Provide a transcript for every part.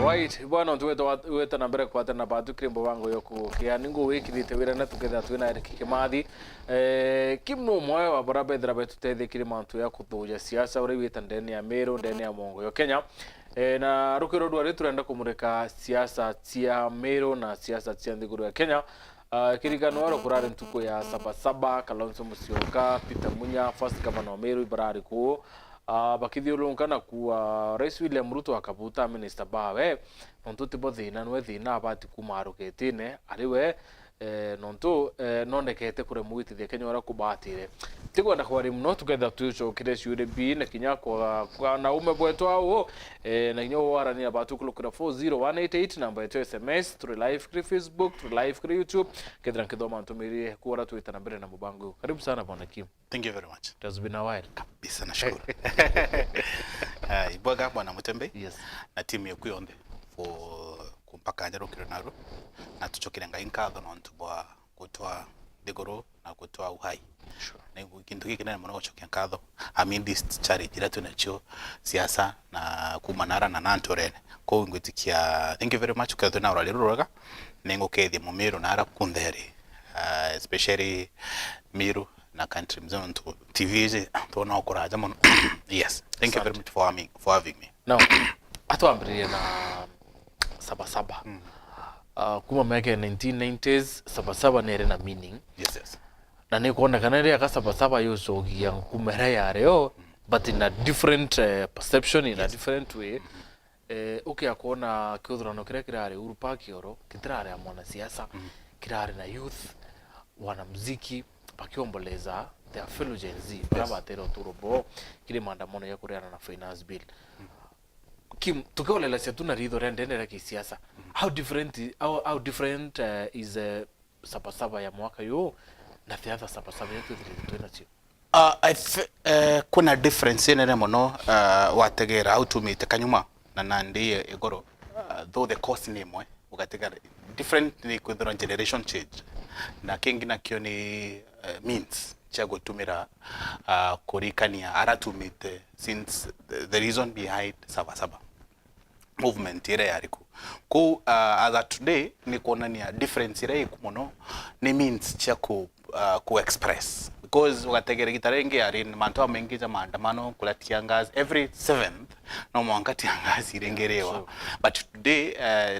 Alright, bwana tuweta na mbere kwata na batu krimbo wango yoku kia ningu wiki thite na tuketha twina Eric Kimathi kimno moyo wa barabe drabe tutethie kiri mantu ya kuthuja siasa uri wita ndeni ya Meru ndeni ya Mongo yo Kenya na rukiro ndwari turenda kumurika siasa cia Meru na siasa cia nthiguru ya Kenya kirigano waro kurare ntuko ya Sabasaba Kalonzo Musyoka Peter Munya first governor wa Meru ibarari ku bakithiurungana kuwa Rais William Ruto akabuta minister bawe nontu tibo thina nwe thina abati kumaruketine ariwe nontu nondekete kure mwitithia Kenya wara kubatire tigwenda kwari mno tuketha tucokire ciure bi na kinya kwa na ume bwetu au na nyo warania batu kulukura 40188 namba yetu SMS through live kri Facebook through live kri YouTube kedran kidoma ntumiri kuora tuita na mbere na mubangu. Karibu sana bwana Kim. Thank you very much. It has been a while. Kabisa nashukuru. Ibwaga bwana Mutembe. Yes. Na timu yeku yonde for kumpaka njaro kironaro na tuchokirenga inkatho nontu bwa gutwa thiguru na gutwa uhai. Sure. Na kintu giki nene muno gucokia nkatho. I mean this charity ira tunacho siasa na kumanara na nantorene. Ko ngwitikia thank you very much ukatho na urali ruroga. Nengo kethia mu Meru na ara kundhere. Especially Meru na country mzima ntu TV je tuna okuraja muno. Yes. Thank you very much for having me. Now, atuambirie na Sabasaba. Kuma miaka 1990s Sabasaba nere na meaning. Yes. Na ni kuona kana ria ka Sabasaba yosogia kumera yareo but in a different perception in a different way. Okay akona kudhurano kire kirare urupaki oro kitrare ya mwana siasa kirare na youth wanamuziki bakiomboleza their fellow Gen Z barabatero turobo kile maandamano ya kuriana na finance bill. Kim tukolela sia tuna ridho rendendera kisiasa. How different is Sabasaba ya mwaka yo na the other Sabasaba yetu tunacho? Kuna difference nene muno wategera how to meet kanyuma na nandi igoro though the cost name ugategera different ni kudhura generation change na kingi na kio ni means cha gutumira kurikania aratumite since the reason behind Sabasaba movement ire yariku ku as at today ni kuona ni difference ire ikumono ni means cha ku express because ugategera gitarengi ari mantu mengi za maandamano kulatia ngazi every 7th no mwangati ngazi irengerewa but today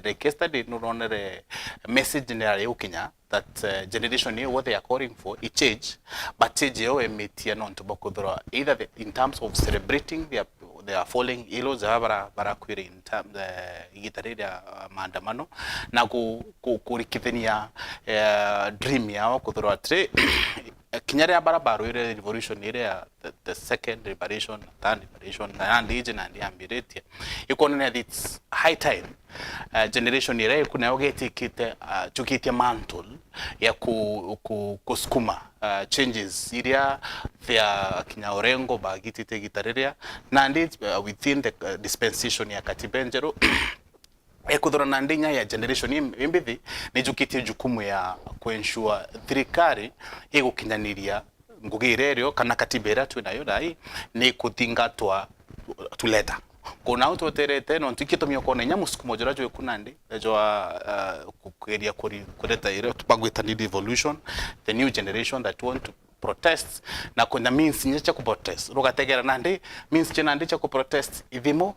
like yesterday no honor message generally ukinya that generation here what they are calling for it change but change yo emetia non to bokodro either in terms of celebrating they are falling ilo za bara kwire in terms gitareria maandamano na kurikithenia dream yao kudhura atre kinyare ya barabara ile revolution ile ya the second liberation third liberation and region and ambirete ikona that it's high time generation ile kuna yogeti kite tukite mantle ya kusukuma changes iria vya kinyaorengo bagitite gitareria na within the dispensation ya katibenjero ekudhura na ndinya ya generation imbithi ni jukiti jukumu ya kuensure thirikari igukinyaniria ngugirerio kana katibera twinayo dai ni kuthingatwa tuleta kuna auto terete no ntikitomio kone nya musukumo jora jwe kunandi ejo kukeria kureta ire tupagwita ni revolution the new generation that want to protest na kuna means nyacha ku protest rugategera nandi means chena ndi cha ku protest ithimo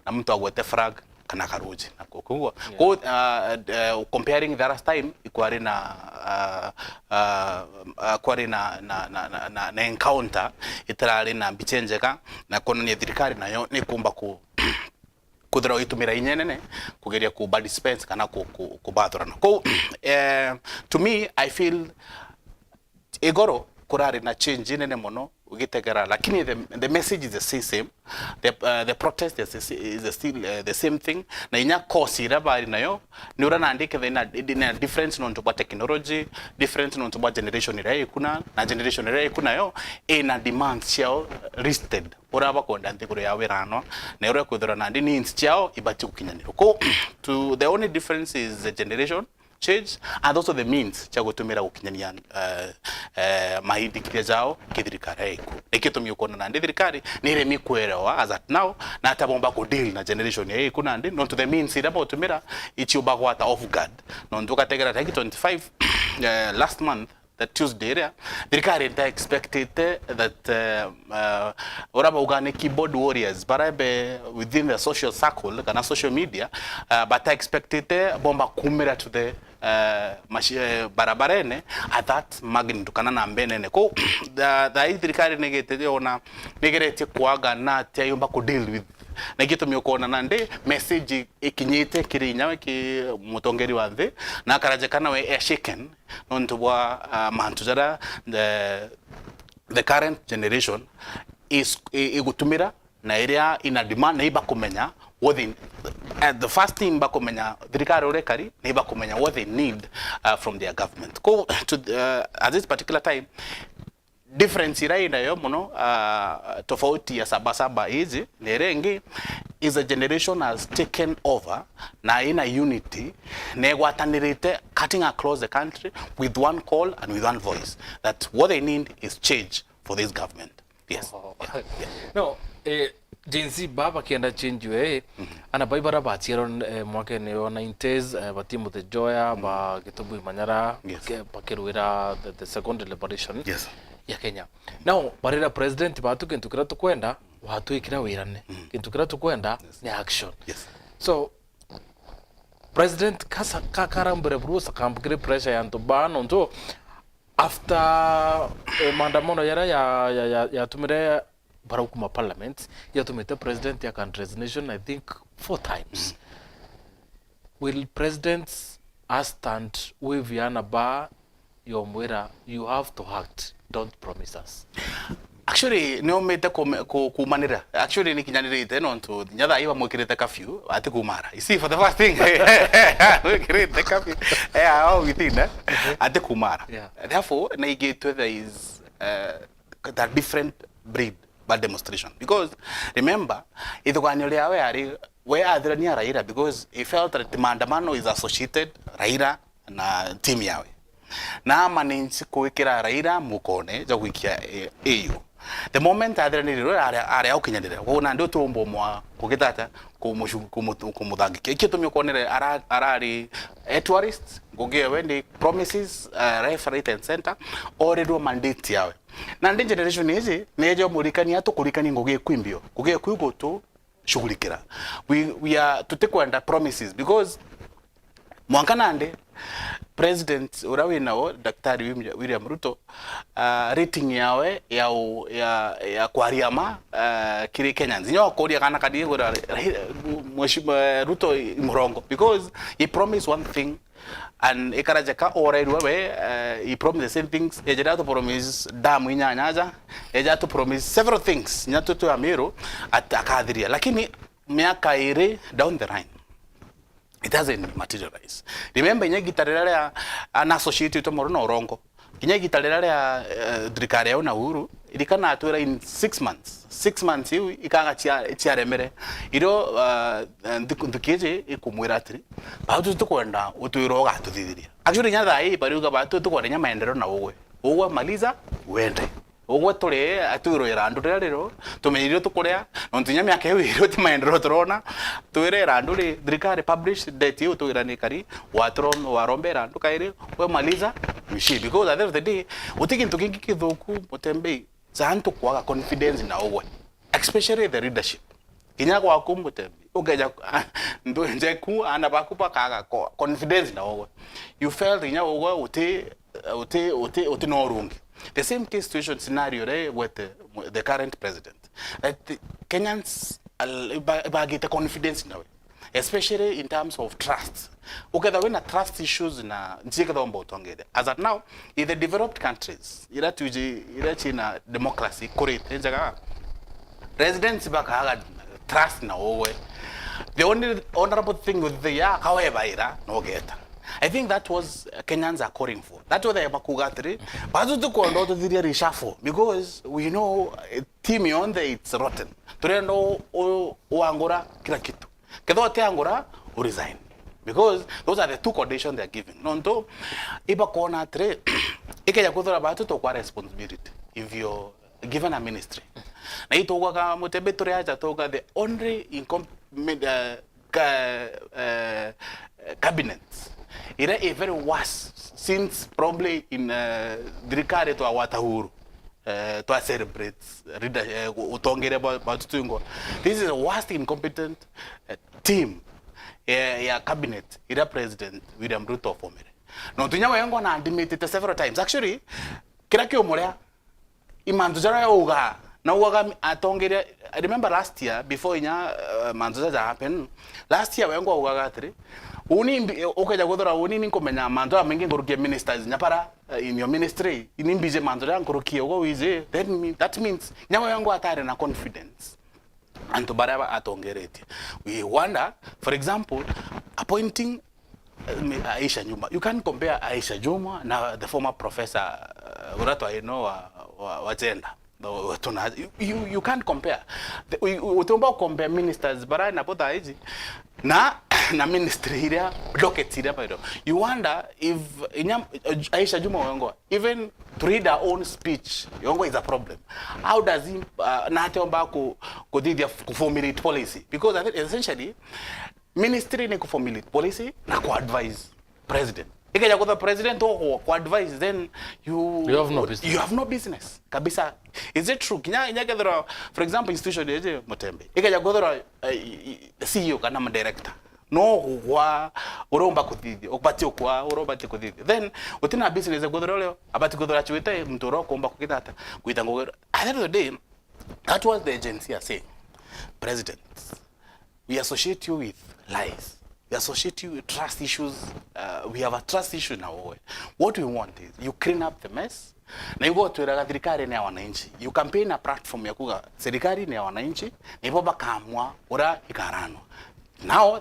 na mtu agwete flag kana karuji na kokugwa ko comparing the last time ikwari na na encounter itarari na bichenjeka na kono ni thirikari nayo ni kumba kudhira itumira inyenene kugeria ku bad dispense kana ku bathurana ko to me I feel igoro kurari na change nene mono ugitegera lakini the message is the same the protest is still the same thing na inya cause ira bari nayo ni ura naandike the difference no to technology difference no to generation ira kuna na generation ira kuna yo ina demands chao listed ura bakonda ntikuru ya werano na ura kudhura na needs chao ibati kukinyaniro ko to the only difference is the generation change and also the means cha gutumira gukinyania mahindi kiria jao kithirikari iku ikitumio kona na thirikari ni remi kwerawa as at now na tabomba ku deal na generation ya iku na ndi not to the means ira botumira ichiuba gwata off guard no nduka tegera 25 last month that Tuesday area thirikari nta expected that oraba ugane keyboard warriors barabe within the social circle kana social media but I expected bomba kumira to the barabarene at that magnitude kana na mbenene ko the thirikari negete ona negerete kwaga na tayomba ku deal with na gitumio kona nande message ikinyite kirinya ki mutongeri wa nthi na karajekana we shaken nonto bwa mantu jara the current generation is igutumira na area ina demand na iba kumenya what they the first thing ba kumenya thirikari urekari na iba kumenya what they need from their government go to at this particular time difference iraina yo muno tofauti ya sabasaba hizi nerengi is a generation has taken over na ina unity negwatanirite cutting across the country with one call and with one voice that what they need is change for this government. Yes. Yeah. No, jinsi baba kienda change we ana baibara ba tiron mwake ne 90s batimu the joya ba gitubu manyara pakiruira the second liberation ya Kenya. Now barira president batu kintu kira tukwenda watu ikira wirane kintu kira tukwenda ni action. So president kasa kakarambere brusa kampire pressure yanto bano ndo after maandamano yara ya tumire barakuma parliament ya tumite president ya country's nation I think 4 times. Will presidents stand with yana ba yomwera you have to act, don't promise us? Actually no mete kumanira actually ni kinyanirite no ntu nyatha iwa mwikirite curfew ati kumara you see for the first thing mwikirite curfew how we think ati kumara therefore na igetwe there is that different breed by demonstration because remember ithugani ria we ari we athirania Raila because he felt that the maandamano is associated Raila na team yawe na maninsi kuikira Raila mukone ja gwikia EU the moment athirani ari ukinyanira wona ndio tumbo mwa kugitata kumuthangikia ikitumio konere arari tourists ngogewe ndi promises referee and center already mandate yawe na ndi generation hizi nejo murikani atukurikani ngoge kwimbio ngoge kwigo tu shugulikira we are to take under promises because mwankanande president urawinao daktari William Ruto rating yawe ya kwariama kiri Kenyans nyo kodia kana kadi gora mheshimiwa Ruto murongo because he promised one thing and ikarajeka already we he promised the same things ejada to promise damu inyanyaja ejada to promise several things nyato to amiro atakadhiria lakini miaka ire down the line it doesn't materialize. Remember nyegitarira ya associated to morono orongo kinyegitarira ya thirikari ya na Uhuru ilikana atwera in 6 months hiyo ikanga chiaremere iro ndukije ikumwira atiri batu tukwenda utwiroga tuthithiria actually nyatha hii bariuga batu tukwenda maendeleo na wowe maliza uende ogwe tore atwiro irandu rero tumenyiro tukuria nontinya myaka ewiro ti maendeleo turona twire randu ri thirikari published date yo twirani kari watron warombera ndukaire we maliza mishi because at the end of the day utikintu kingi kithuku mutembei zantu kwaga confidence na ogwe especially the leadership kinya kwa kumbutembe ugeja ndo nje ku anabakupa kaga confidence na ogwe you felt inya ogwe uti no rungi. The same case situation scenario with the current president. That the Kenyans get confidence now, especially in terms of trust. Okay, when a trust issues na njika dombo tongede. As at now, in the developed countries, ira China democracy correct. Njaga residents baka trust na owe. The only honorable thing with the however ira no get. I think that was Kenyans are calling for. That's what they are makugatri. But to kondo to the reshuffle because we know team on there it's rotten. Turendo o angora kila kitu. Kedo te angora o resign. because those are the two conditions they are giving. Nonto iba kona tre ikeja kuthora batu to kwa responsibility if you're given a ministry. Na ito kwa Mutembe tore aja toga the only cabinet. It is a very worst since probably in Drikare to Awatahuru. To celebrate utongere about tungo. This is the worst incompetent team cabinet ira president William Ruto formere. No tunyama yango na admitted several times. Actually, kira kyo morea imanzujara uga na uga atongere. I remember last year before inya manzuza happen. Last year yango uga gatri. Uni okaja godora uni ninkomenya manzo mengi ngorukie ministers nyapara in your ministry inimbije manzo ngorukie go wize that means nyama yangu atare na confidence and to baraba atongerete. We wonder, for example, appointing Aisha Juma. You can't compare Aisha Juma na the former professor Urato Aino wa gender. You can't compare. Utomba compare ministers bara na pota hizi na ministry here docket here by. You wonder if Aisha Juma wango even to read her own speech wango is a problem. How does he na atomba ku formulate policy? Because I think essentially ministry ni ku formulate policy na ku advise president. Ikaja kwa president or advise, then you have no business. You have no business. Kabisa. Is it true? Kinya for example, institution yeje Mutembe. Ikaja kwa CEO kana director. No wa uromba kuthidi. Okupati okwa uromba kuthidi. Then utina business godoro leo abati godoro chiwete mtoro komba kukitata kuita ngogero. At the end of the day, that was the agency saying, President, we associate you with lies. We associate you with trust issues. We have a trust issue now. What we want is you clean up the mess. Na you go to serikali ni ya wananchi. You campaign a platform ya kuga serikali ni ya wananchi. Na ipo bakamwa ora ikarano. Now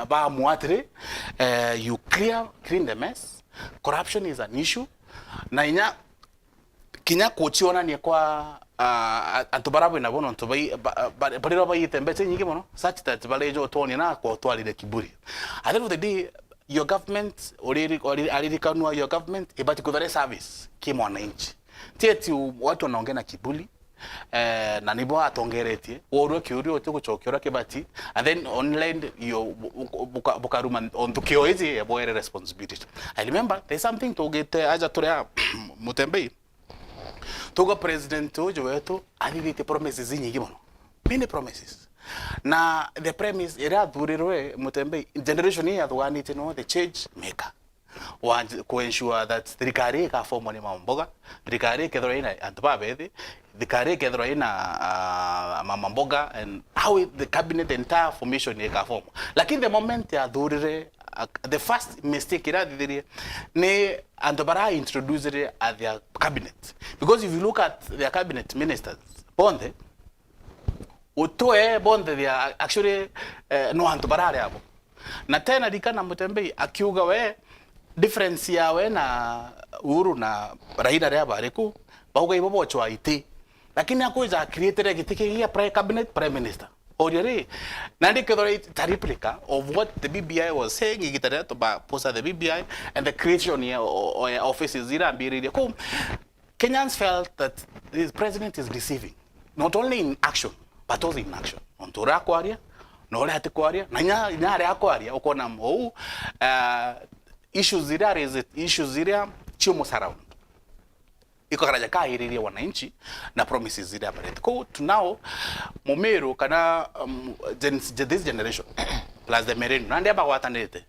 ba muatre you clean the mess. Corruption is an issue. Na inya kinya kuchiona ni kwa antubarabu na bono ntubai bariro bayitembe nyingi bono such that balejo toni na kwa twalire kiburi. At the end of the day, your government already kanwa your government ibati kudhare service kimo wananchi tieti watu wanaongea na kibuli na nibo atongeretie woro kiuri ote kuchokiora kibati and then online yo bukaruma on tukio hizi ya boere responsibility. I remember there's something to get aja torea Mutembe togo president ojo wetu alilite promises nyingi bono many promises na the premise era durirwe Mutembe generation hii adwani tino the change maker want to ensure that serikali ka form ni mamboga serikali kedro ina antubabedi serikali kedro ina mamboga and how the cabinet entire formation ni ka form lakini the moment ya durire the first mistake ira didirie ne antubara introduce it at their cabinet because if you look at their cabinet ministers bonde utoe bonde they are actually no antubara yabo na tena dikana Mutembe akiuga we difference yawe na Uhuru na Raila yabo areku bauga ibobo chwa iti lakini akoja created gitike ya cabinet prime minister already nandi kedore ta replica of what the BBI was saying igitare to ba posa the BBI and the creation or offices ira ambiri ko Kenyans felt that this president is deceiving not only in action but also in action on tora kwaria no le hate kwaria na nyare akwaria ukona mo issues zira chimo surround iko karaja kairiria wananchi na promises zira barete ko tunao momero kana this generation plus the merenu nande ba watanete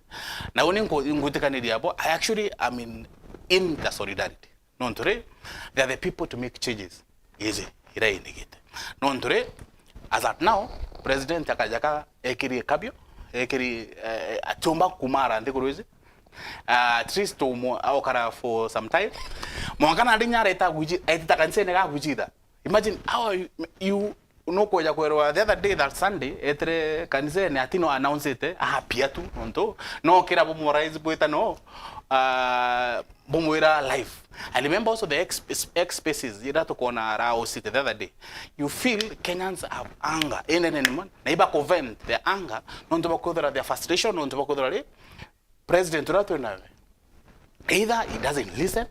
na uni ngutikaniria abo I mean in the solidarity nontore they are the people to make changes easy ira indigite nontore as at now president akajaka ekiri kabyo ekiri atomba kumara ndikuruize at least to awakara for some time mwangana ndinyara itaguji itakansene ga gujida. Imagine how you unuko ya kwerwa the other day that Sunday etre kanise ne atino announce it pia tu onto no kira bo morais boita no bomwera live. I remember also the X spaces ira to kona rao city the other day. You feel Kenyans have anger in man na iba convent the anger non to bakodra their frustration non to bakodra president rato na either he doesn't listen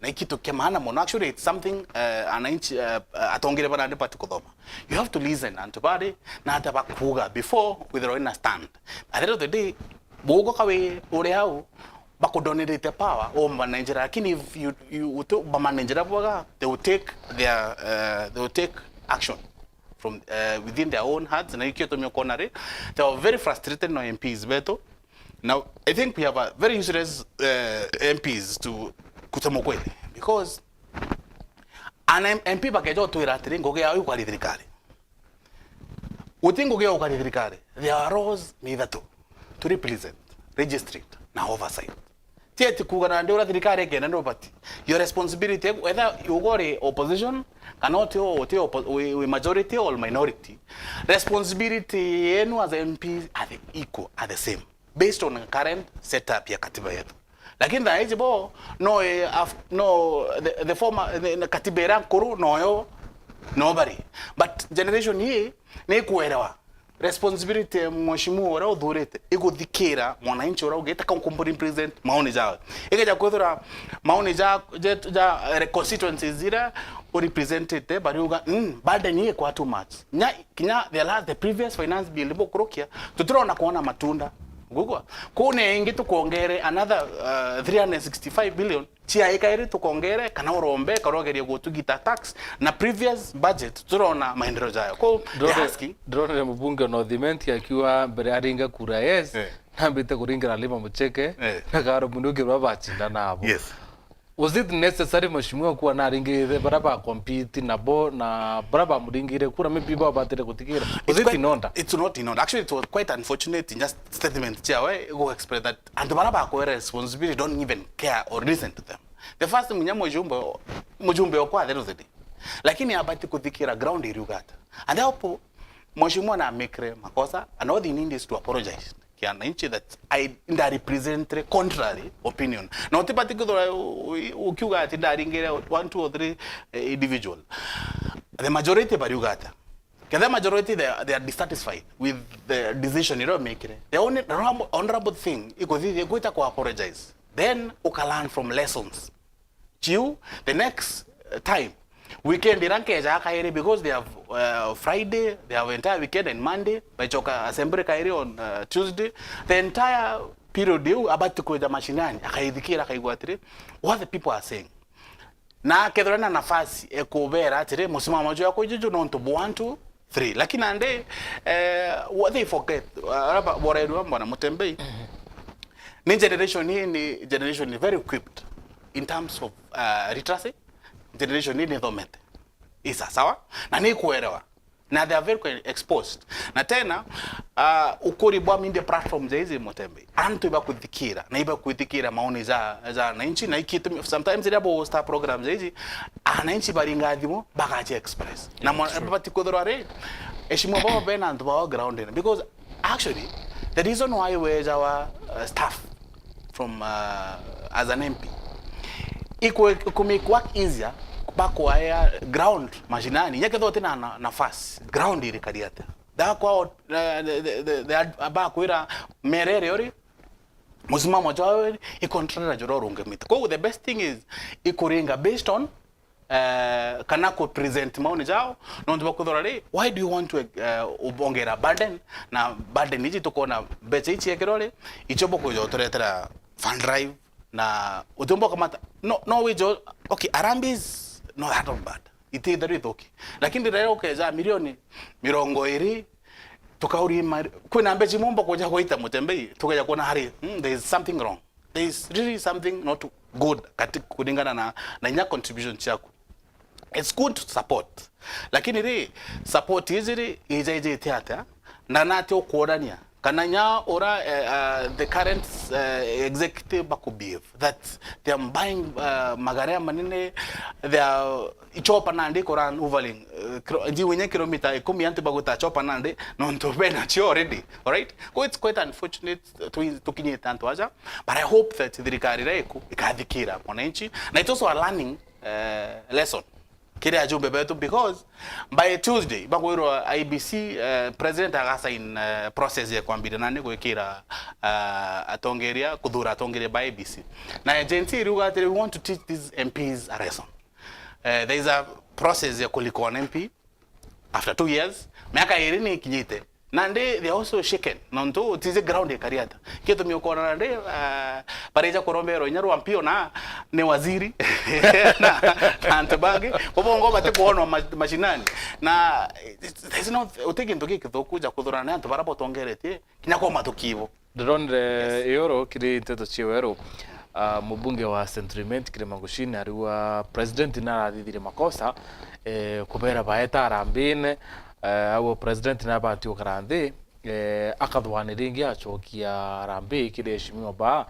na kitu kemana mono. Actually it's something ananchi atongere bana ne patukodoma. You have to listen and to body na ataba kuga before with the in stand. At the end of the day bogo kawe ore hau bako donate the power o manager. Lakini if you to ba manager boga they will take action from within their own hearts. Na ikio to myokonare they are very frustrated no MPs beto. Now I think we have a very useless MPs to kusema kweli because an MP bakejo to iratiri ngoge ayu kwa thirikari utingo ge kwa thirikari there are roles neither to represent register na oversight tieti kugana ndio thirikari ke ndio party your responsibility whether you go opposition cannot we majority or minority responsibility yenu as MP are the equal, are the same based on current setup ya katiba yetu. Lakini na hizi bo no the former the katibera kuru no nobody but generation hii ni kuelewa responsibility mheshimiwa ora udhurete iguthikira mwananchi ora ugeta kan kumburi present maoni jao ikeja kwethura maoni ja constituencies zira o represented bari uga bada ni kwa too much kinya the previous finance bill libo kurokia tutirona kuona matunda Google. Kune ingi tukongere another 365 billion. CIACA iri tukongere kana urombe karogeria gutugita tax na previous budget turona maendeleo jayo. Ko asking drone mbunge no thimenti akiwa mbere aringa kura yes. Nambite kuringira lima mucheke na karo bunduki rwabachinda nabo. Yes. Was it necessary mheshimiwa kuwa na ringire baraba compete na bo na baraba muringire kura maybe ba batire kutikira? Was it in order? It's not in order. Actually, it was quite unfortunate in just statement chawe go express that and baraba ko responsibility don't even care or listen to them. The first mujumbe okwa the other day. Lakini abati kutikira ground irugata. And hapo mheshimiwa na make makosa and all they need is to apologize. That I represent contrary opinion. Now, the particular ukiuga ati daringere 1, 2 or 3 individual. The majority barugata. The majority they are dissatisfied with the decision you don't make. The only honorable thing you go to apologize. Then you can learn from lessons. The next time. Weekend iranke because they have Friday, they have entire weekend and Monday. By choka assembly kairi on Tuesday. The entire period you about to kuja mashinani akaidikira akaigwatire what the people are saying. Na kedrona nafasi ekubera tire musimamo jo yako juju no to 1, 2, 3. Lakini ande what they forget araba boredu mbona mutembei. Ni generation very equipped in terms of literacy. Generation ni nidhomet isa sawa na ni kuelewa na they are very exposed na tena ukuri bwa minde platform za hizi motembe antu iba kuthikira na iba kuthikira maoni za na inchi na ikitu sometimes ile star programs hizi na inchi baringa adimo bagaje express na bati kodorare eshimo baba bena antu ba ground in because actually the reason why we our staff from as an MP iko make work easier bako aya ground mashinani nyake zote na nafasi ground ile kadiata da kwa the bako ira merere ori musimamo jawe ikontrana jororo ngemita kwa the best thing is ikoringa based on kanako present maoni jao ndo bakudorare why do you want to ubongera burden na burden hizi tukona beche hichi yekerole ichobo kujotoretera fund drive na utumbo kama no wijo okay Arambis no that not bad it is very okay lakini leo keza milioni 20 tukauri kuna mbeji mombo koja kuita mutembei tukaja kuona hari there is something wrong, there is really something not good katika kulingana na nya contribution chako. It's good to support lakini support hizi ije theater na nati okuorania kananya ora the current executive bakubiev that they are buying magari manine, they are ichopa nandi koran uvaling ndi wenye kilomita 10 antu baguta chopa nandi non to bena chi already, all right. So it's quite unfortunate to kinyeta antu aja, but I hope that thirikari reku ikathikira mwananchi, na it's also a learning lesson kile ajumbe betu, because by Tuesday bagwiro IBC president agasa in process ya kwambira nani gwikira atongeria kuthura atongeria by IBC na agency ruga we want to teach these MPs a lesson. There is a process ya kuliko MP after 2 years miaka 20 kinyite nande they also shaken nonto tize ground ya kariata kieto miokona nande pareja korombero nyaru ampio na ne waziri na antabage bobongo bate kuona mashinani na there is no uteki ndoki kithokuja kuthurana antu barabo tongerete kinyako matukivo ndronde yoro kiri teto chiwero mubunge wa Centriment kire Mangushini ariwa president na athithire makosa kubera baeta arambine awo president na batio karande akathwane ringi achokia arambi kire heshimiwa ba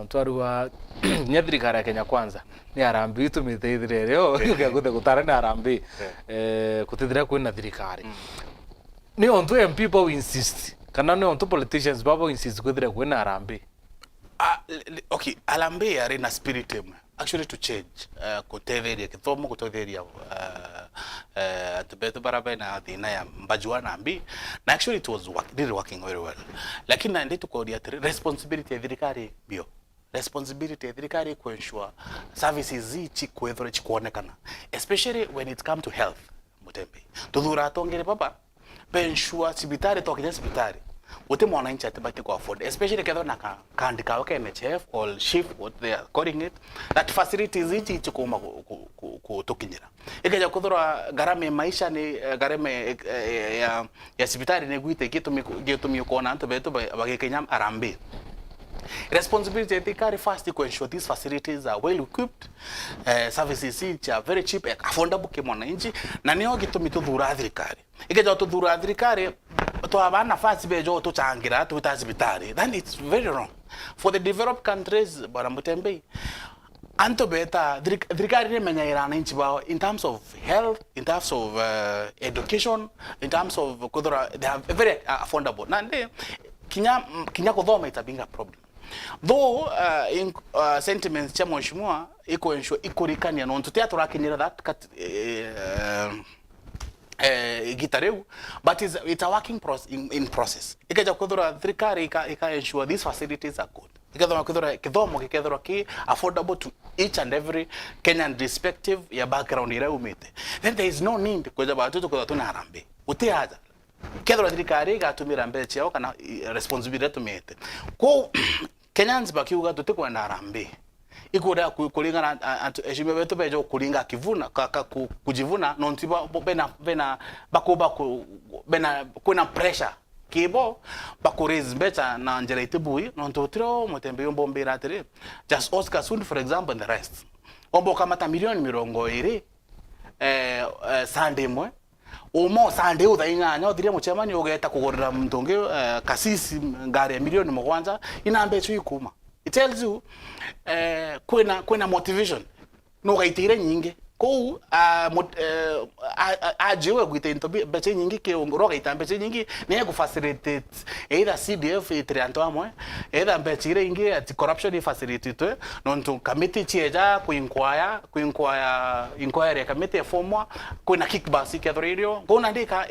ntwarua nyathirikari ya Kenya Kwanza ni arambi tumiteithire reo guthe gutara na arambi kutithira kwina thirikari ni onto MP people insist kana ni onto politicians babo insist kuthira kwina arambi. Okay, alambe are in a spirit actually to change kutetheria kithomo kutetheria tubetu baraba na thina ya mbajua na ambi na actually it was really working very well, lakini na ndetu kwa responsibility ya thirikari bio responsibility ya thirikari ku ensure services zichi kwethore chikuonekana, especially when it come to health mutembe tuthura tongere papa ensure sibitari tokinya sibitari wote mwananchi atibati kwa afford, especially kadho na kaandika wake NHF or shift what they are calling it, that facilities hichi chikoma kutokinyira ikaja kuthura garame maisha ni garame ya hospitali ne gwite gitu kona anto beto bagekenya arambe. Responsibility they carry first to ensure these facilities are well equipped, services which are very cheap, affordable ke mwananchi na niyo gitumi tuthura thirikari ikaja tuthura thirikari to abana fast bejo to changira to hospitali, then it's very wrong for the developed countries. Bara mutembe anto beta thirikari ne menya irana inchi bao in terms of health, in terms of education, in terms of kudura, they are very affordable nande kinya kuthoma it's a bigger problem. Though in sentiments cha mheshimiwa iko ensure ikurikania no ntutia kinyira that gitareu, but it's a working in process. Ikaja kudura thirikari ika ensure these facilities are good. Ikadha kudura kithomo kikethora ki affordable to each and every Kenyan respective ya background ira umite, then there is no need kuja batutu kwa tuna harambe utiaza kethora thirikari gatumira mbele chao kana responsibility tumete ko Kenyans bakiuga tutikwa na harambe ikuda kulingana heshima wetu bejo kulinga kivuna kujivuna nontiba bena bakoba bena kuna pressure kibo bakuraise better na njera itibui nontotro mutembe yombombera tere just Oscar Sund for example and the rest ombo kamata milioni mirongo iri Sunday mwe umo Sunday uthainga nyo thire muchemani ugeta kugorera mtonge kasisi ngare milioni mugwanja inambe chu ikuma. It tells you kwena motivation no gaitire nyingi ko ajewe gwite into beche nyingi ke roga itambeche nyingi ne ku facilitate either CDF itrianto amwe either beche ingi at corruption facilitate non to committee chieja ku inquire committee formwa kuna kickback ke radio ko ndika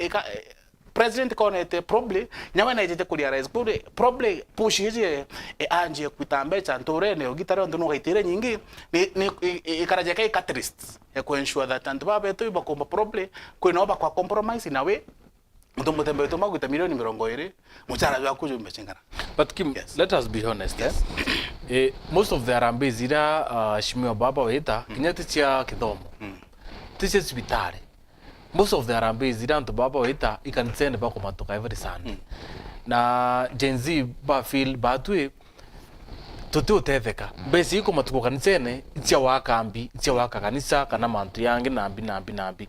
president konete probably nyawe na ijete kuliarize kuri probably push hije anje kutambecha ntorene ogitaro ndo gaitire nyingi ni ikaraje kai catalyst ya ku ensure that and babe to ibakomba probably kuinoba kwa compromise nawe ndo mutembe to maguta milioni 20 muchara ya kujo mbechengana. But Kim, yes. Let us be honest. Yes. Most of the arambe zira shimiwa baba weta kinyati chia kithomo tise hospitali. Most of the arambe zira nto baba weta ikanisende bako matoka every Sunday. Na Gen Z ba feel batwe tote utetheka. Besi iko matuko kanisene itia waka ambi, itia waka kanisa kana mantu yange nambi.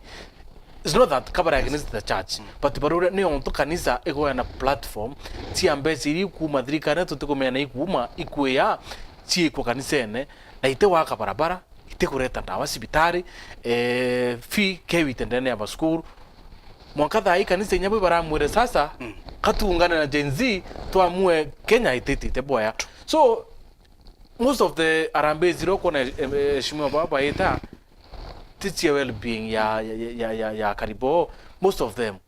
it's not that kabara against the church but barura ni onto kanisa ego na platform ti ambesi iri kuma thirikana tutukumena ikuma ikuya ci ko kanisene na ite waka barabara ite kureta ndawa sibitari fi kewite ndene ya school mwakatha hii kanisa nyabu baramwire sasa katungana na Gen Z tuamue Kenya ite boya. So most of the arambe zero kona shimo baba ita teach well-being ya karibo, most of them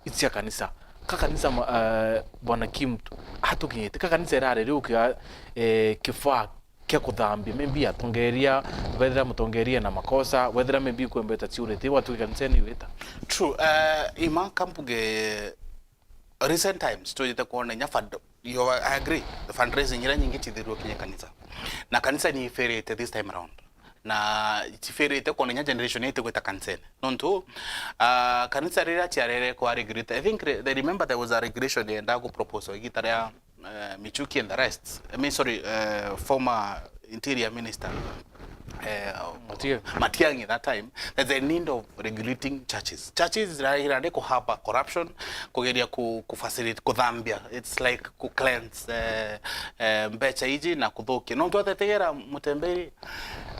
it's ya kanisa kakanisa bwana Kim hatukinyete kakanisa rare rukia kifaa kia kudhambi maybe atongeria whether mutongeria na makosa whether maybe kuembeta tiurete watu kanisa ni weta true ima kampuge recent times to jita kuona nyafad I agree the fundraising ira nyingi chidhiru kwenye kanisa na kanisa ni ferete this time around na tifere kwa nya generation yetu kweta kansene nonto kanisa rira chiarere kwa regulate. I think they remember there was a regulation and I go proposal gitara Michuki and the rest. I mean sorry former interior minister Matiang'i that time. There's a need of regulating churches. Churches irande ko hapa corruption kugeria ku facilitate kudhambia. It's like ku cleanse mbecha iji na kudhoki no nto atetegera mutembei.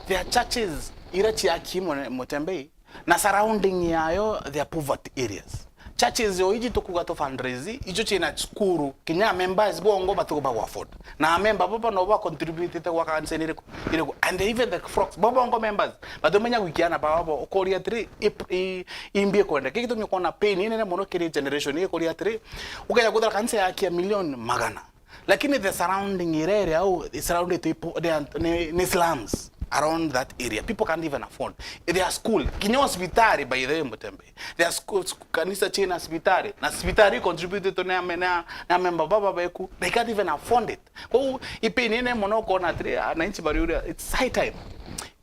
There are churches irachi akimo mutembei na surrounding yayo there are poverty areas. Churches yo iji tokuga to fundraise ijo china skuru kinya members bongo batuko ba afford na member baba no ba contribute te kwa kanisa ni ireko and even the frogs bongo members badomenya wikiana baba okoria 3 imbie kwenda kikitu mikona pain ine mono kiri generation ni koria 3 ukaya kudara kanisa yake million magana lakini the surrounding area au surrounded people ni slums around that area. People can't even afford. There are school. Kinyo hospitali by the way Mutembe. There are schools kanisa china hospitali. Na hospitali contributed to na member baba beku. They can't even afford it. Kwa ipe nene monoko na 3 na inchi bari it's high time.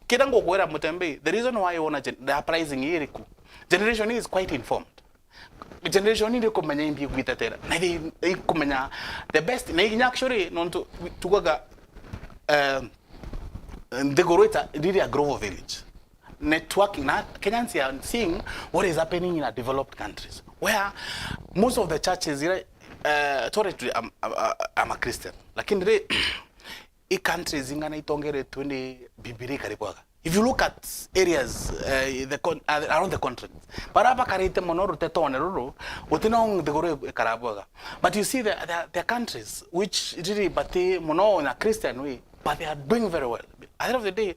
Kidango kwera Mutembe. The reason why you want the pricing iriku. Generation is quite informed. Generation ni kumenya imbi kuitatera. Na they kumenya the best na actually nonto tugaga the Gorota really a Grover village. Networking, Kenyans are seeing what is happening in developed countries, where most of the churches, I'm a Christian, like in the countries in Ghana, 20 Bibiri Karibaga. If you look at areas around the continent, but you see there are countries which really, but they mono in a Christian way, but they are doing very well. At the end of the day,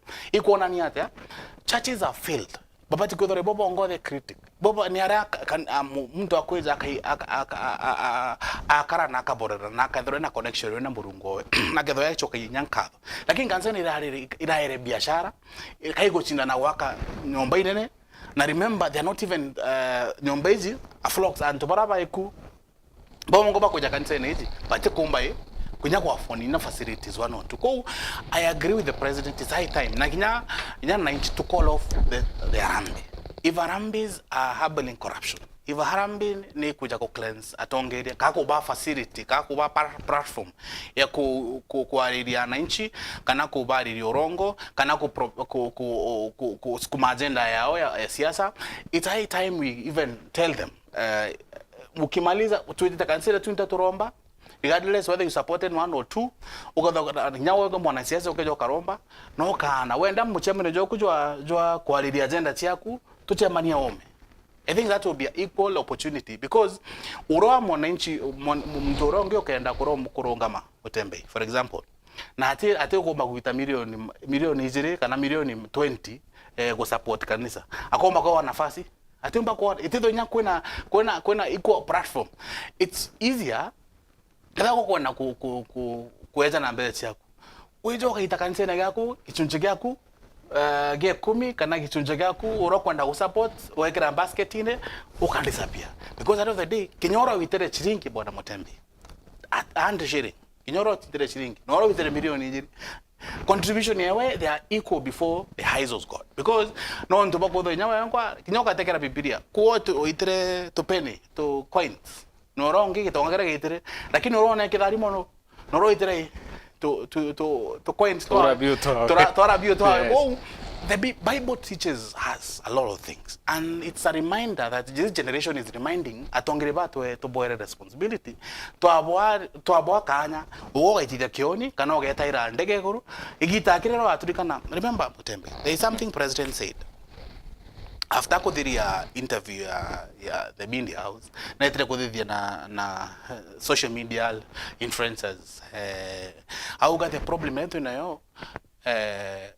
churches are failed. Baba tikodore bobo ngode critic. Bobo ni ara mtu akweza akara nakabora nakadhore na connection na burungo nakadhore yacho kinyankado. Lakini kanisa ni ira biashara kaigo chinda na waka nyomba inene na remember they are not even nyomba hizi aflox and baraba eku bobo ngoba koja kanisa neji bate kumba kunya kwa phone ina facilities one or two. Go, I agree with the president. It's high time. Nakinya 90 to call off the Harambe. If Harambes are harboring corruption, if Harambe ni kuja ko cleanse atongeria kako ba facility kako ba platform ya kuariria wananchi kana kubari orongo kana ku sukuma agenda yao ya siasa. It's high time we even tell them ukimaliza tuita kansela tunatoromba regardless whether you supported one or two ukadha nyawo kama mwanasiasa ukejo karomba no kana wenda mchemene jo kujwa kualidia agenda chiaku tuchemania ome. I think that will be an equal opportunity because uroa mwananchi mtorongo ukaenda kurongama Mutembe for example na ate kuomba kuita milioni izire kana milioni 20 go support kanisa akomba kwa nafasi atemba kwa itido nya kwena equal platform. It's easier kada kwenda kuweza na mbele chako uijo kaita kanisa yako ichunje yako ge 10 kana kichunje yako uro kwenda kusupport wekera basket ine ukandisapia because at the end of the day kinyoro witere chiringi bwana Mutembe 100 shilling kinyoro witere chiringi noro witere milioni njiri contribution yawe they are equal before the eyes of God because no ndo bako nyawa yankwa kinyoka tekera Biblia kuoto witere to penny to coins noro ngi kitongera gitere lakini urona kidari mono noro itere to coins to rabio to the Bible teaches us a lot of things, and it's a reminder that this generation is reminding atongere to boere responsibility to aboa kanya uoga itida kioni kana ogeta ira ndege guru igitakirero aturikana. Remember Mutembe, there is something President said after kudhiria interview ya the media house na itire kudhiria na social media influencers au got the problem yetu nayo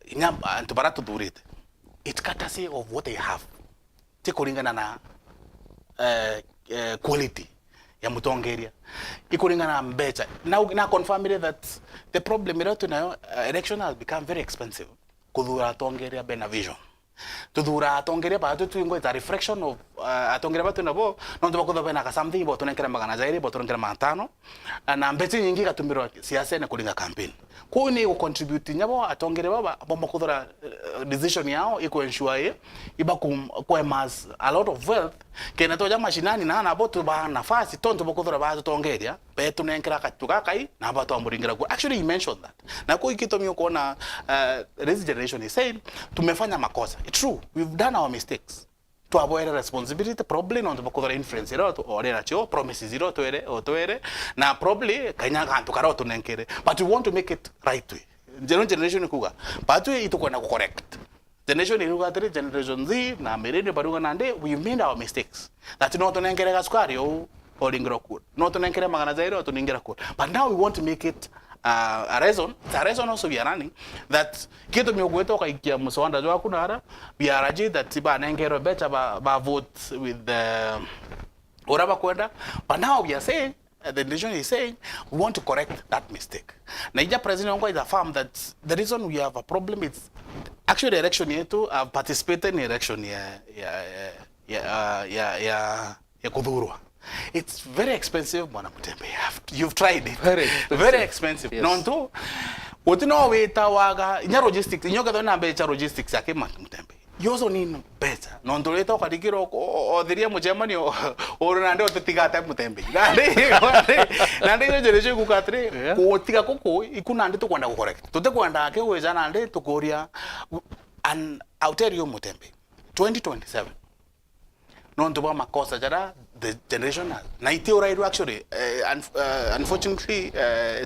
inyamba antubarato durite it courtesy of what they have tikuringana na quality ya mutongeria ikuringana na mbecha na confirm that the problem yetu nayo election has become very expensive kudhura tongeria bena vision tudura atongeria ba tu ingo ita reflection of atongeria ba tu nabo no ndo bakodo bena ka something bo tunenkera magana zaidi bo tunenkera matano na mbeti nyingi katumiro Ciacene kulinga campaign ko ni go contribute nyabo atongeria baba bomba kudura decision yao iko ensure iba ku emas a lot of wealth kena toja mashinani na bo tu ba nafasi tonto bakudura ba tongeria be tunenkera katuka kai na ba to amuringira. Actually he mentioned that na ko ikitomi kuona this generation is saying tumefanya makosa. It's true, we've done our mistakes. To avoid responsibility, probably not to influence it or nacho promises it to ere na probably kanya kantu karo to nenkere. But we want to make it right way. Generation kuga. But we ito kona correct. Generation iruga three, generation Z na merene baruga nande, we've made our mistakes. That not to nenkere gasukari or ingroku. Not to nenkere magana zairo or to ningeraku. But now we want to make it a reason also we are running that kito miogweto ka ikia muswanda jwa kunara we are urging that tiba nengero becha ba vote with the oraba kwenda. But now we are saying the nation is saying we want to correct that mistake. Naija president wangu is affirm that the reason we have a problem is actually the election yetu have participated in election ya kudhurwa. It's very expensive, Bwana Mutembe. You've tried it. Very expensive. Yes. Nonto, utino weta waga inya logistics, inyoka dona becha logistics yake Mutembe. You also need better. Nonto leta kadikiro odhiria mu Germany or nande otitigata Mutembe. Nande generation kukatre kuotika koko ikunande to kwenda correct. Tote kwenda ke weza nande to Korea, and I'll tell you Mutembe 2027 non tuba makosa jara the generation na itiorairu actually unfortunately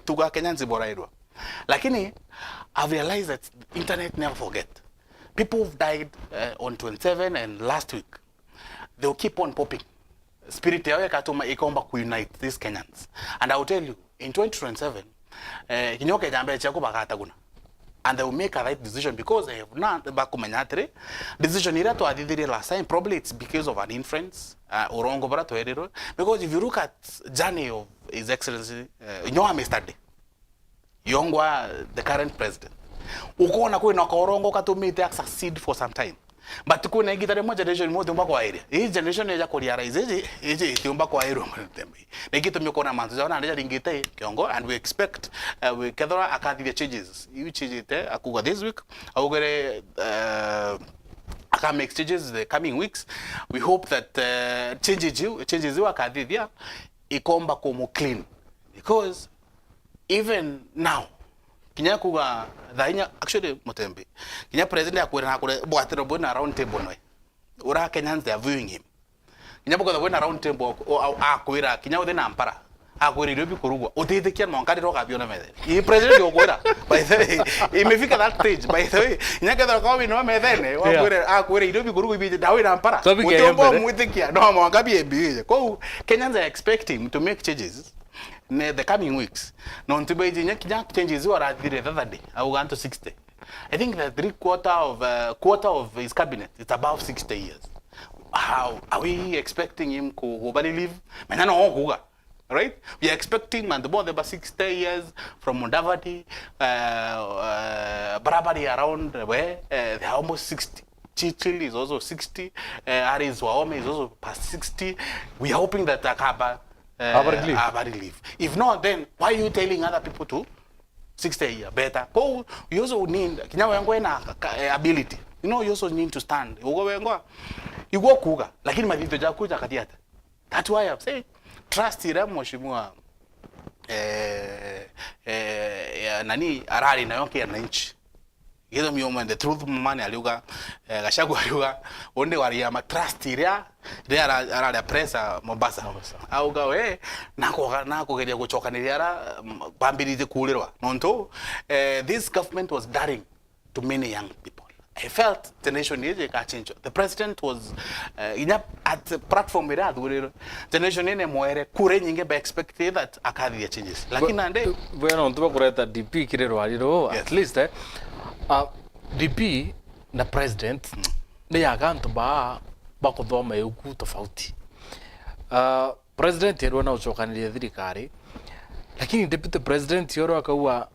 tuga Kenyans borairu, lakini I've realized that internet never forget. People have died on 27 and last week they'll keep on popping. Spirit yawe katuma ikomba kuunite these Kenyans, and I'll tell you in 2027 kinyoke jambe chako bakata kuna, and they will make a right decision because they have not bakumenyatre decision ira to adidire last time. Probably it's because of an influence orongo bara to erero, because if you look at journey of His Excellency Nyoha Mr. Yongwa, the current president, ukoona kwa orongo katumite succeed for some time, but kuna igitare moja generation moja mbako area hii generation ya kurealize eje tiomba kwa area Mutembe nekito mikona manzo zaona anaja lingite kiongo, and we expect we kadra akathi changes you change it akuga this week au gere aka make changes the coming weeks. We hope that changes you akathi dia ikomba komo clean, because even now kinya kuga dhainya actually Mutembe kinya president akwira nakure bwatero bona round table no ura Kenyans they are viewing him kinya buko bona round table akwira kinya ode na mpara akwira irobi kurugwa otetekia monkari roka biona mede i president yokwira by the way imefika that stage by the way kinya kadra kwa no medene akwira irobi kurugwa bi dawi na mpara utombo mutekia no monkabi ebi ko Kenyans are expecting to make changes in the coming weeks. Non to be changes you are the other day. I will go to 60. I think that quarter of his cabinet is above 60 years. How are we expecting him to leave? Right? We are expecting and more than 60 years from Mundavadi, Barabari around where they are almost 60. Chichil is also 60. Aris Waome is also past 60. We are hoping that Akaba leave. If not, then why are you telling other people to 60 years better? Oh, you also need ability. You know, you also need to stand. You go kuga, lakini madito jakuja katiata. That's why I'm saying trust ira mheshimiwa nani arari na yonke ya nchi. Gizo mioma the truth mumani aliuga Gachagua aliuga onde wari ya trust iria ara pressa Mombasa auga we nako geria guchokaniria ara bambirite kurirwa nonto this government was daring to many young people. I felt the nation is a change. The president was at the platform ira the nation ine moere kure nyinge be expected that akadhi changes lakini ande bueno ntuba kureta DP kirero aliro at least DP na president ne yagantu ba kuthoma yuku tofauti president yero na uchokanire thirikari lakini deputy president yoro akawa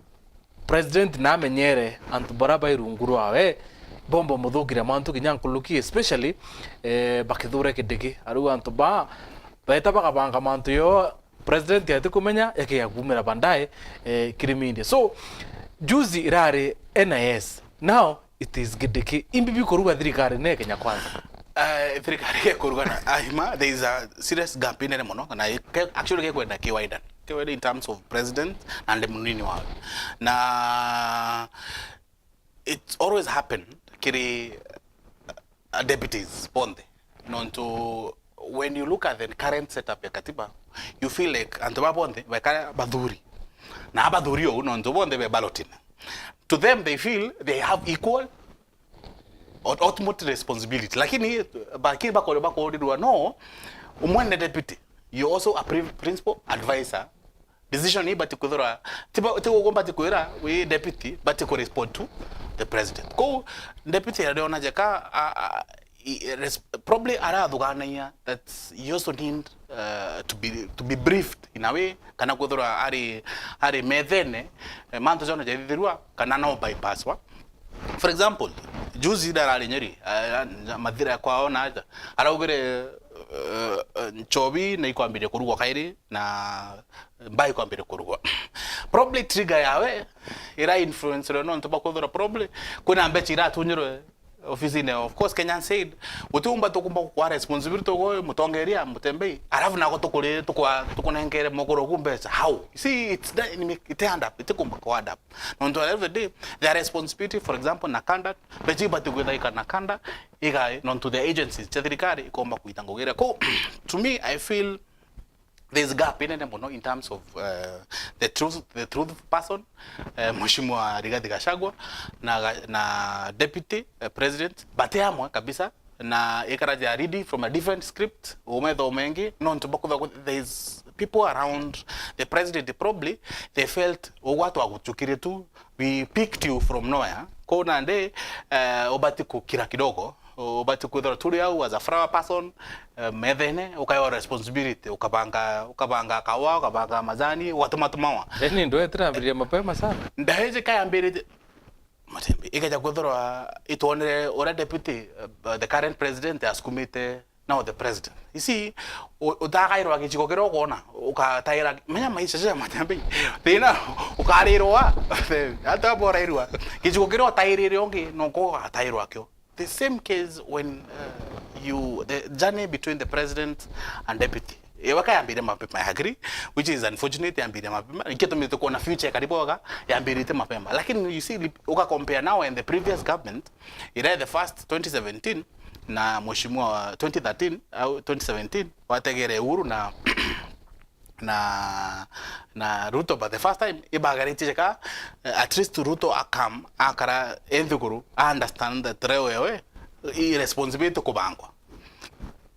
president na menyere antu baraba irunguru awe bombo muthukira mantu kinyankuluki especially bakithure kidigi aru antu ba baita bakabanga mantu yo president yate kumenya yake yagumira bandaye kirimindi so juzi irare NIS now it is gidiki imbibi koruga thirikari ne Kenya kwanza thirikari korugana ahima there is a serious gap in mono na actually kwenda kiwaida in terms of president and munini wao na it's always happened kiri deputies bonde nonto when you look at the current setup ya katiba you feel like antoba bonde bakara badhuri na badhuri yo nonto bonde be balloting to them they feel they have equal or ultimate responsibility lakini bakiri bako no umwende deputy you also a principal advisor decision ni bati kudhura tiba gomba tikwira we deputy bati ko respond to the president ko deputy yaliona jaka probably aradugana that you also need to be briefed in a way kana kudhura ari medhene manto jona jadhirwa kana no bypasswa for example juzi darali nyeri madhira kwao na araugire chobi na ikwambire kurugwa kairi na mbai kwambire kurugwa probably trigger yawe ira influence no ntoba kodora probably kuna ambechi ira tunyiro office of course Kenyan said utumba tokumba kwa responsibility go mutongeria mutembei arafu nako tokore tukunengere mokoro kumbesa how see it's it end up itikumba kwa adapt no ndo every day their responsibility for example na conduct beji batugweda ikana kanda igai non to the agencies chadrikari ikomba kuitangogera ko to me I feel there's gap in terms of the truth person Mheshimiwa Rigathi Gachagua na deputy president bateamwa kabisa na ikaraja ready from a different script umedho mengi non to there's people around the president probably they felt watu wakuchukire tu we picked you from nowhere ko nande obati kukira kidogo obati kudhora tuli au as a flower person medhene ukayo responsibility ukabanga kawa ukabanga mazani watumatumawa yani ndo etra mapema sana ndaje kaya mbere matembe ikaja kudhora ituonere ora deputy the current president askumite now the president you see utakairwa kichikokero kona ukataira menya maisha sha matembe tena ukarirwa hata bora irwa kichikokero tairire onge noko atairwa kyo. The same case when the journey between the president and deputy. Ewaka yambire mapema I agree, which is unfortunate yambire mapema. Iketo mito kuona future karibu waka yambire mapema. Lakini you see uka compare now and the previous government, ila the first 2017 na mheshimiwa 2013 au 2017 wategere Uhuru na Ruto, but the first time ibagariti cheka at least Ruto akara enthukuru understand that rewewe irresponsibility kubangwa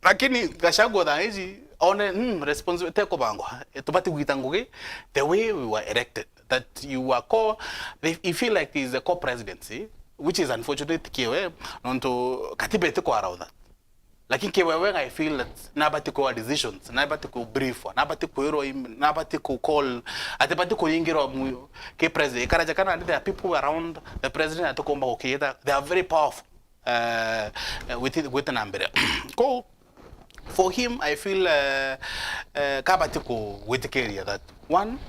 lakini Gachagua da hizi one responsibility kubangwa tupati kuitanguke the way we were elected that you were you feel like is a co-presidency which is unfortunate kiwe nonto katiba ite kwa that. Lakini kiwewe I feel that nabati kwa decisions, nabati ku brief, nabati ku hero, nabati ku call, atibati ku yingiro mu ke president. Karaja kana there are people around the president atokomba okiyeda. They are very powerful with an umbrella. Go for him I feel kabati ku with carry that one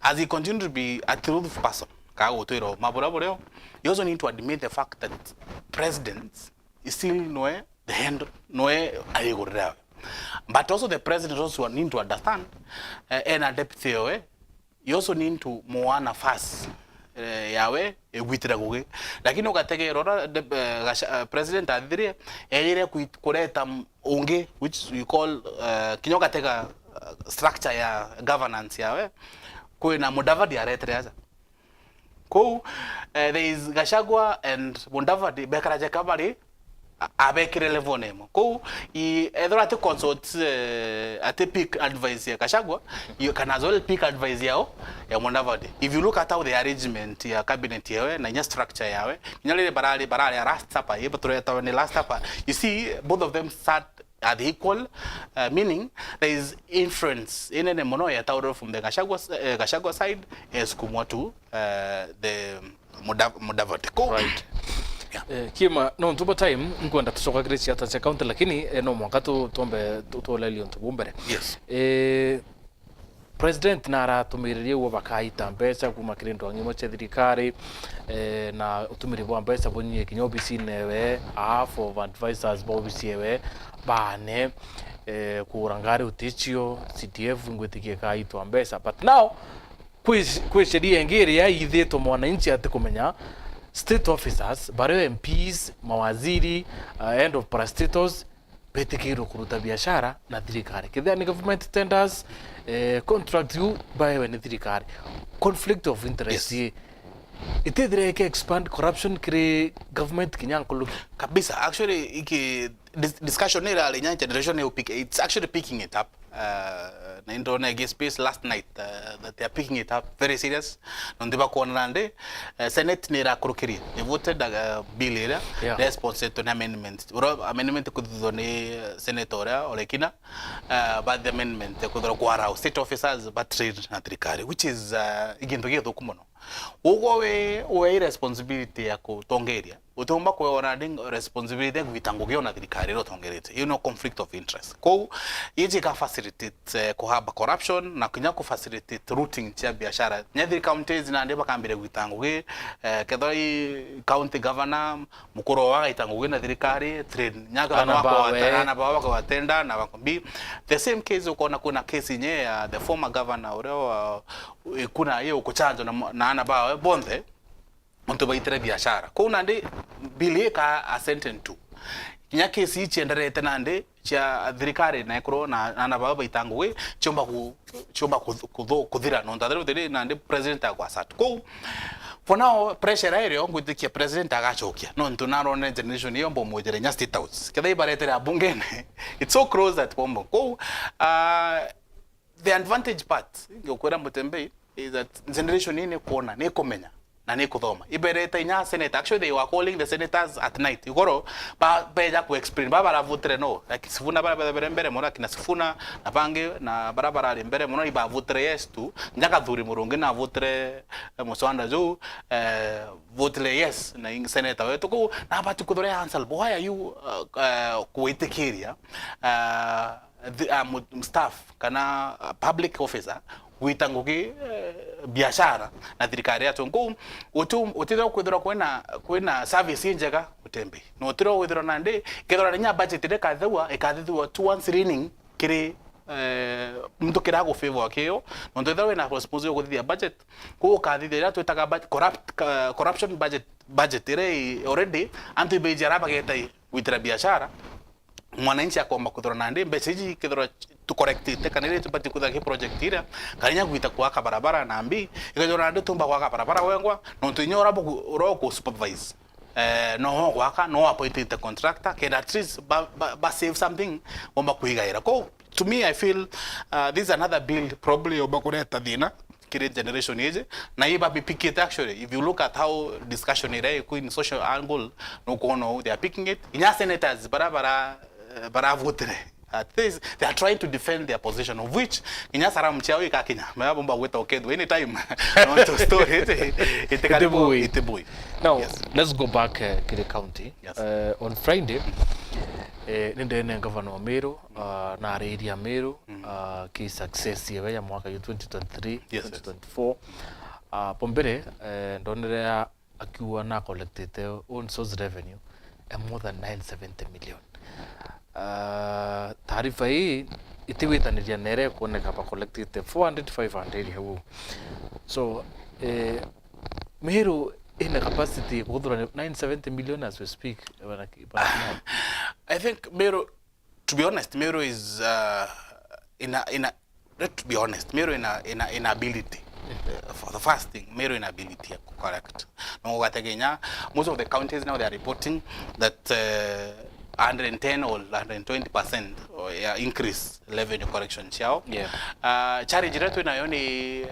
as he continue to be a truthful person. Ka otero maboraboro. You also need to admit the fact that presidents is still nowhere the hand no but also the president also need to understand and a deputy you also need to moana fast yawe egwitira gugi lakini ugategerora president athire eyire kureta ungi which we call kinyoka tega structure ya governance yawe kwina Mudavadi aretereza ko there is Gachagua and Mudavadi bekaraje kabari abekire level nemo ko I ethora te consult ate pick advice ya Gachagua you can as well pick advice yao ya Mudavadi. If you look at how the arrangement ya cabinet yawe na nya structure yawe nyalele barali last supper yebo tureta ni last supper you see both of them sat at equal meaning there is influence in any mono ya tauro from the Gachagua side as kumwa to the Mudavadi ko right. Yeah. Kima no tuba time nkwenda tusoka Grace hata cha county lakini no mwaka tuombe tutolelio ntubumbere. Yes. President nara tumiririe wo bakaita mbesa kuma kirendo ngimo cha thirikari na utumiri bwa mbesa bonye kinyobisi newe half of advisors bobisi ewe bane kurangari utichio CDF ngwetikie kaitwa mbesa but now kwisheria ngiri ya ithito mwananchi atikumenya state officers, bare MPs, mawaziri, end of parastatals, betekiro kuruta biashara na thirikari. Kithia ni government tenders, contract you by when thirikari. Conflict of interest. Yes. Itedre ke expand corruption kire government kinyankulu. Kabisa, actually iki discussion ni la linya generation it's actually picking it up. Na ndo na space last night that they are picking it up very serious nondiba kuonande senate ni ra kurukiri they voted bill ira response to an amendment kudho ni senator olekina but the amendment kudho kwara state officers but trade na thirikari which is iginto githo kumono ugo we responsibility ya kutongeria utomba kuona ding responsibility kuvitango na thirikari ro tongerete you know conflict of interest ko yiji ka facilitate kuhaba corruption na kinya ku facilitate routing cha biashara nyadhi counties na ndeba kambire kuvitango kedoi county governor mukoro wa itango na thirikari trade nyaga na baba kwa tenda na bakombi the same case ukona kuna case nye ya the former governor ore kuna hiyo kuchanjo na ana bawe bonde mtu baitire biashara ko unande bili ka ascendant to kinya kesi chenderete nande cha thirikari na ikoro na ana baba itangwe chomba kuthira no ndadero de nande president akwa sat ko for now pressure area ngutikia president agachokia no ntunarone generation yombo mojere nya state house kedai baretere abungene it's so close at bombo ko the advantage part ngokwera mutembei is that generation ine kuona ne komenya na ne kuthoma ibereta inya senate actually they were calling the senators at night igoro ba beja ku explain ba bara votre no like sifuna bara mbere mona kina sifuna na bange na barabara ali mbere mona iba votre yes tu njaka thuri murungi na votre muswanda jo votre yes na senator wetu ko na batu kudore answer why are you kuitekiria staff kana public officer witanguki biashara na thirikari yato ngo utiro kwithira kwena service njega utembe no utiro withira nande kethora nya budget de ekathithwa to once running kiri mtu kirago favor kio no utiro wena responsible kuthithia budget ko kathithira twetaga corruption budget ire already anti bejara bagetai withira biashara mwananchi akomba kuthora nande mbeseji kethora to correct it kanire to particular ke project ira kanya kuita kwa barabara na ambi ikajora ndo tumba kwa barabara wengwa no tunyora ro ku supervise no kwa no appointed the contractor can at least ba save something omba kuigaira ko to me I feel this is another bill probably oba kureta dina kire generation age na iba be pick it actually if you look at how discussion ira in social angle no kono they are picking it inya senators bara votere at least they are trying to defend their position of which inyasara mchao ikakinya mabomba weta okedo anytime want to store it boy now yes. Let's go back to the county. Yes. On Friday nindene governor wa Meru na area Meru ki success ya mwaka 2023 yes, 2024 pombere ndonere akiwa na collected on source revenue more than 970 million. Taarifa hii itiwitaniria nere kuoneka pa collected 400 500 hebu so Meru in a capacity 970 million as we speak. I think Meru, to be honest, Meru is to be honest, Meru in ability. For the first thing, Meru inability correct. No, most of the counties now they are reporting that 110 or 120% or increase revenue correction chao. Yeah. Charge retu inayoni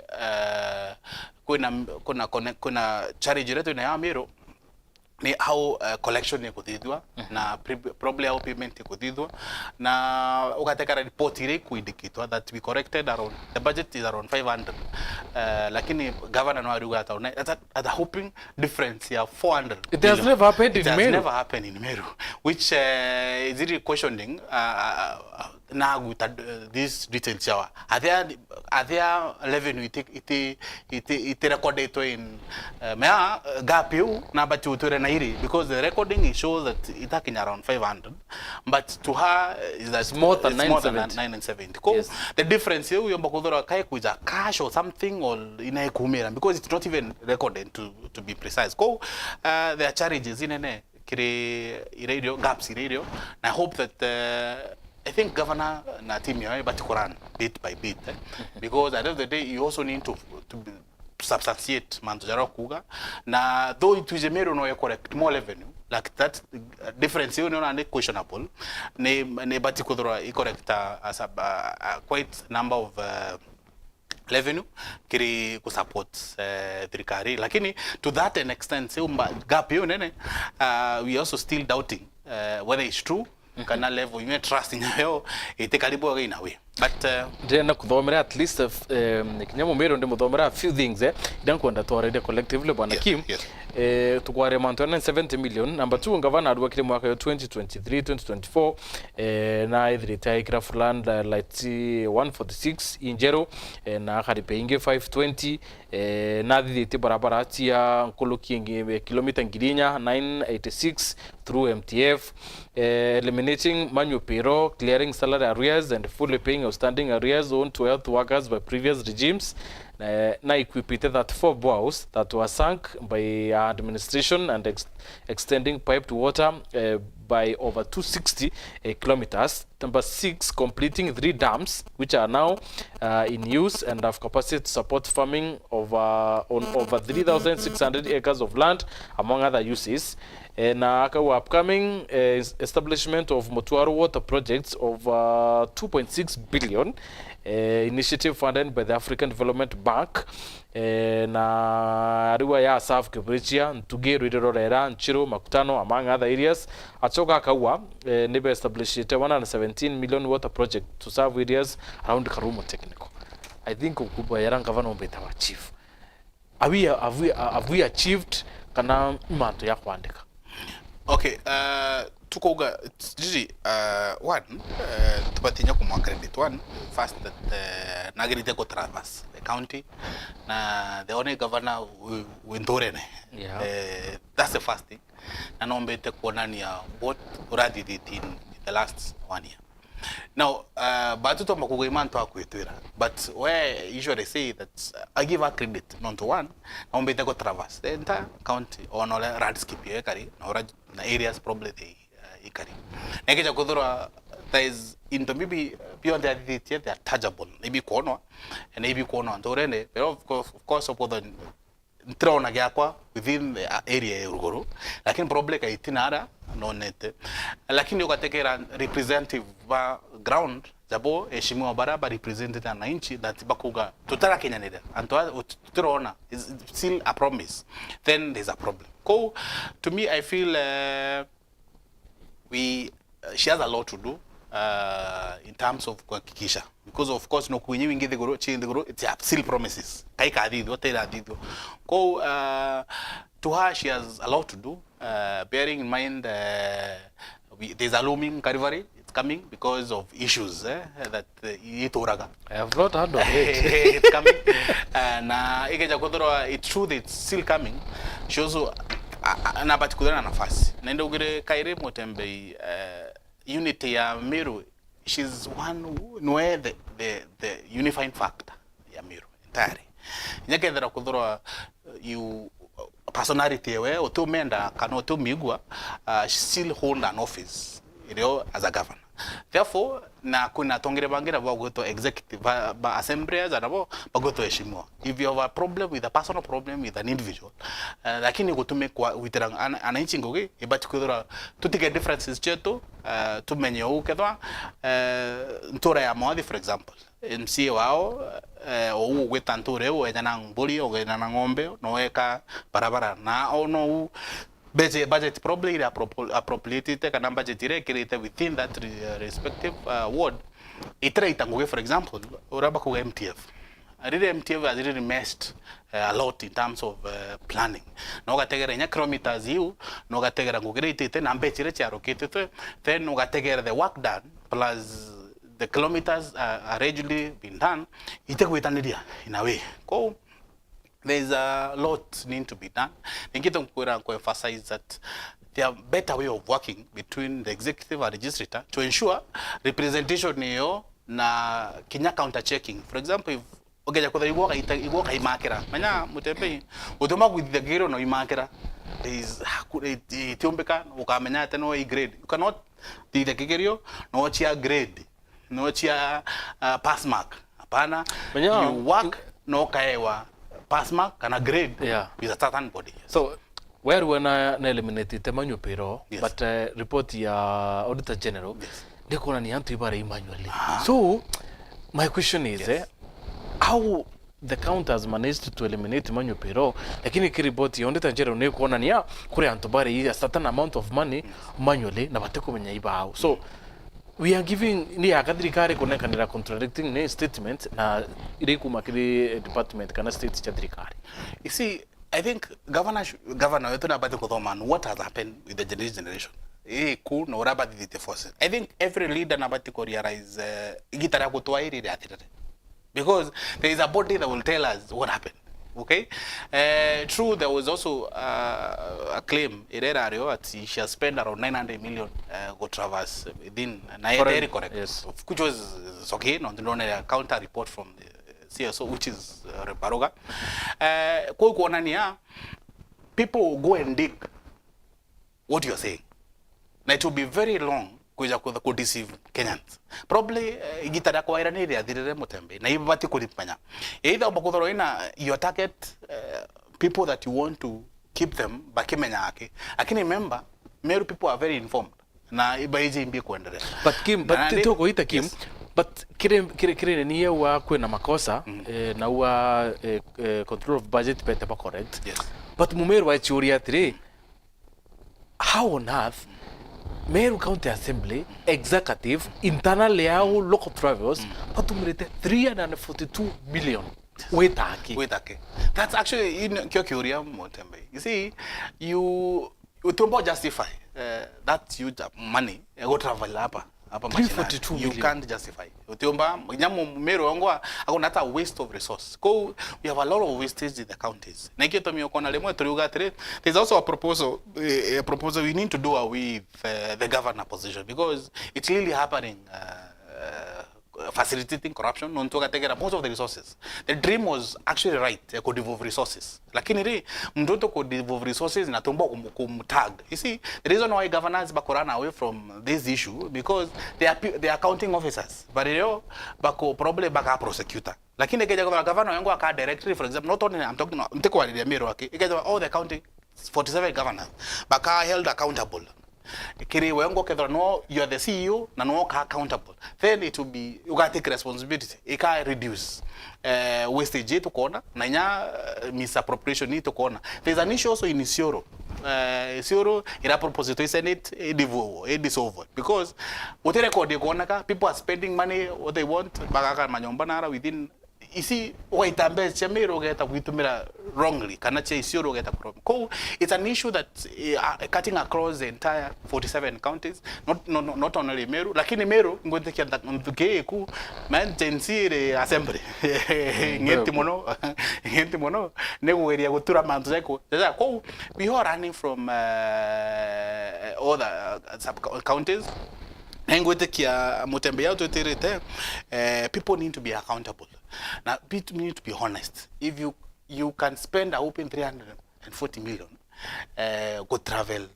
kuna charge retu inayo Meru ni how collection ni kudidwa na probably how payment kudidwa na ukateka report ile kuidikitwa that we corrected around the budget is around 500 lakini governor no aruga taona at a hoping difference ya 400. It has never happened in Meru. It has never happened in Meru, which is really questioning na this details yawa are there revenue it recorded to in mea gap you na batu to na iri because the recording shows that it taking around 500 but to her is that more than 970. Yes. The difference you yomba kudora kai kuja cash or something or inaikumira because it's not even recorded to be precise ko there are charges in ene kire radio gaps radio and I hope that I think governor na team ya but Quran bit by bit because at the end of the day you also need to substantiate mantojaro kuga na though it is a Meru no correct more revenue like that difference you know and questionable ne but kudura correct as a quite number of revenue kiri kusupport trikari lakini to that an extent gap you nene we also still doubting whether it's true kana level you trust in yo ite karibu again away but na kuthomera at least kinyamo Meru ndi muthomera a few things idan kwenda twarede collectively bwana Kim tukware manto 970 million number 2 ngavana adwa mwaka yo 2023 2024 na ithirite ikra land light 146 injero na karipe 520 na thithite barabara tia nkuluki kilomita ngirinya 986 through MTF eliminating manual payroll, clearing salary arrears and fully paying outstanding arrears owed to health workers by previous regimes. Na equipped that 4 boreholes that were sunk by administration and extending piped water by over 260 kilometers. Number 6, completing 3 dams which are now in use and have capacity to support farming on over 3,600 acres of land among other uses. And upcoming establishment of Mutuaro water projects of 2.6 billion initiative funded by the African Development Bank na ariwa ya South Kibrichia Ntuge Rirorera Nchiro Makutano among other areas achoka kawa nebe established 117 million water project to serve areas around Karumo Technical. I think ukubwa ya governor mbeta wa chief have we achieved kana imanto ya kuandika. Okay, tukoga jiji one tupatinya kumwa credit one first that nagerite ko traverse the county na the only governor wendorene that's the first thing na nombete kuonania what already did in the last 1 year. Now batuto makugoimanto akwetwira but where usually say that I give a credit not to one nombete ko traverse the entire county on all landscape ekari na areas probably they ikari nekeja kudhura there is into maybe beyond the activity they are tangible maybe kuonwa and maybe kuonwa ndorene of course of the ntrona gyakwa within the area ya Ruguru lakini probably kaitinara no net lakini ukatekera representative ba ground jabo heshimiwa baraba represented na inchi that bakuga tutara Kenya neda anto tutrona is still a promise then there's a problem ko to me I feel she has a lot to do in terms of kuhakikisha because of course no kwenye wingi the goro change the goro it's still promises kai ka dido tera dido ko to her she has a lot to do bearing in mind there's a looming recovery it's coming because of issues that itoraga I have not heard of it. it's coming na ikeja kodoro it's true that it's still coming she also na particular nafasi na ndio gire kaire motembe unity ya Meru she's one where the unifying factor ya Meru entirely nyakendera kudhura you personality we utumenda kana utumigwa still hold an office as a governor. Therefore na kuna tongere bangira bagoto executive ba assemblies anabo bagoto heshimwa. If you have a problem with a personal problem with an individual lakini gutume kwa witera ananchi ngoge ibati kudura tutike differences chetu tumenye ukethwa ntora ya modi for example MC wao ou gwetanture o ena ngoli o ena ngombe no eka barabara na ono budget probably appropriated kana budget created within that respective ward itreitanguge for example uraba ku MTF MTF has really messed a lot in terms of planning no gategera nya kilometers you no gategera ngugirite na mbechire charokete then no gategera the work done plus the kilometers are regularly been done itakwitaniria in a way ko there's a lot need to be done. Ningito mkwira ko emphasize that there are better way of working between the executive and legislature to ensure representation niyo na kinya counter checking. For example, if ogeja ko igwa imakira manya mutembe utoma with the gero no imakira is tiombeka ukamenya teno a grade. You cannot the gero no chia grade no chia pass mark hapana. You work no kaewa pass mark and a grade with a certain body. So where when I eliminated the manual payroll, but report ya Auditor General, they kona ni antu ibara manually. So my question is, how the count has managed to eliminate manual payroll? Lakini kiripoti ya Auditor General ne kona ni ya kure antu bari a certain amount of money manually na bateko menya ibao. So we are giving ni akadirikare konekanira contradicting ne statement na ile kumakiri department kana state chadirikare. You see, I think governor wetu na bado kuthoma what has happened with the generation. Ku no raba the forces. I think every leader na bado realize igitara kutwa iri atirere. Because there is a body that will tell us what happened. Okay, true. There was also a claim in that area that she has spent around 900 million go traverse within. Very correct. Yes. Which was okay. No, a counter report from the CSO, which is Reparoga. People go and dig what you are saying. Now it will be very long. Kuja deceive Kenyans. Probably igitara kwa ira ni adirire mutembe na ibati kulipanya. Either bakudoro ina your target people that you want to keep them bakimenya yake. Lakini remember Meru people are very informed. Na ibaije imbi kuendelea. But Kim, but toko ita Kim. Yes. But kire ni ya wa kwena makosa na wa control of budget pete ba correct. Yes. But mumeru wa Uria 3 how on earth Meru County Assembly, executive, internal layout, local travels, patumulete 342 million. Wait, that's actually in Uria Motembe. You see, you justify that huge money go travel hapa 342 million. You can't justify. Utomba nyamu Meru ongwa akona hata waste of resource. We have a lot of wastage in the counties. There's also a proposal we need to do away with the governor position because it's really happening facilitating corruption non to take most of the resources. The dream was actually right, could devolve resources. Lakini mtoto could devolve resources na tombo kumtag. You see, the reason why governors bakorana away from this issue because they are accounting officers. But bako probably baka prosecutor. Lakini keja governor yangu aka directly, for example, not only I'm talking mteko wa Miro wake. Ikeja all the county 47 governors baka held accountable. Kiri wengo kedro no you are the CEO na no accountable, then it will be you got take responsibility it can reduce wastage to corner na nya misappropriation to corner. There's an issue also in Isiolo. Isiolo ina proposal to Senate dissolve because what record de corner people are spending money what they want bagaka manyomba nara within. You see, waitambe chamero geta kuitumira wrongly kana che Isiolo geta problem. It's an issue that cutting across the entire 47 counties, not only Meru, lakini Meru ngote kia mtuke ku man tensire assembly. Ngeti mono nego area gutura mantu zako. We are running from all the sub counties. People need to be accountable. Now, people need to be honest. If you can spend a open 300, 140 million go travel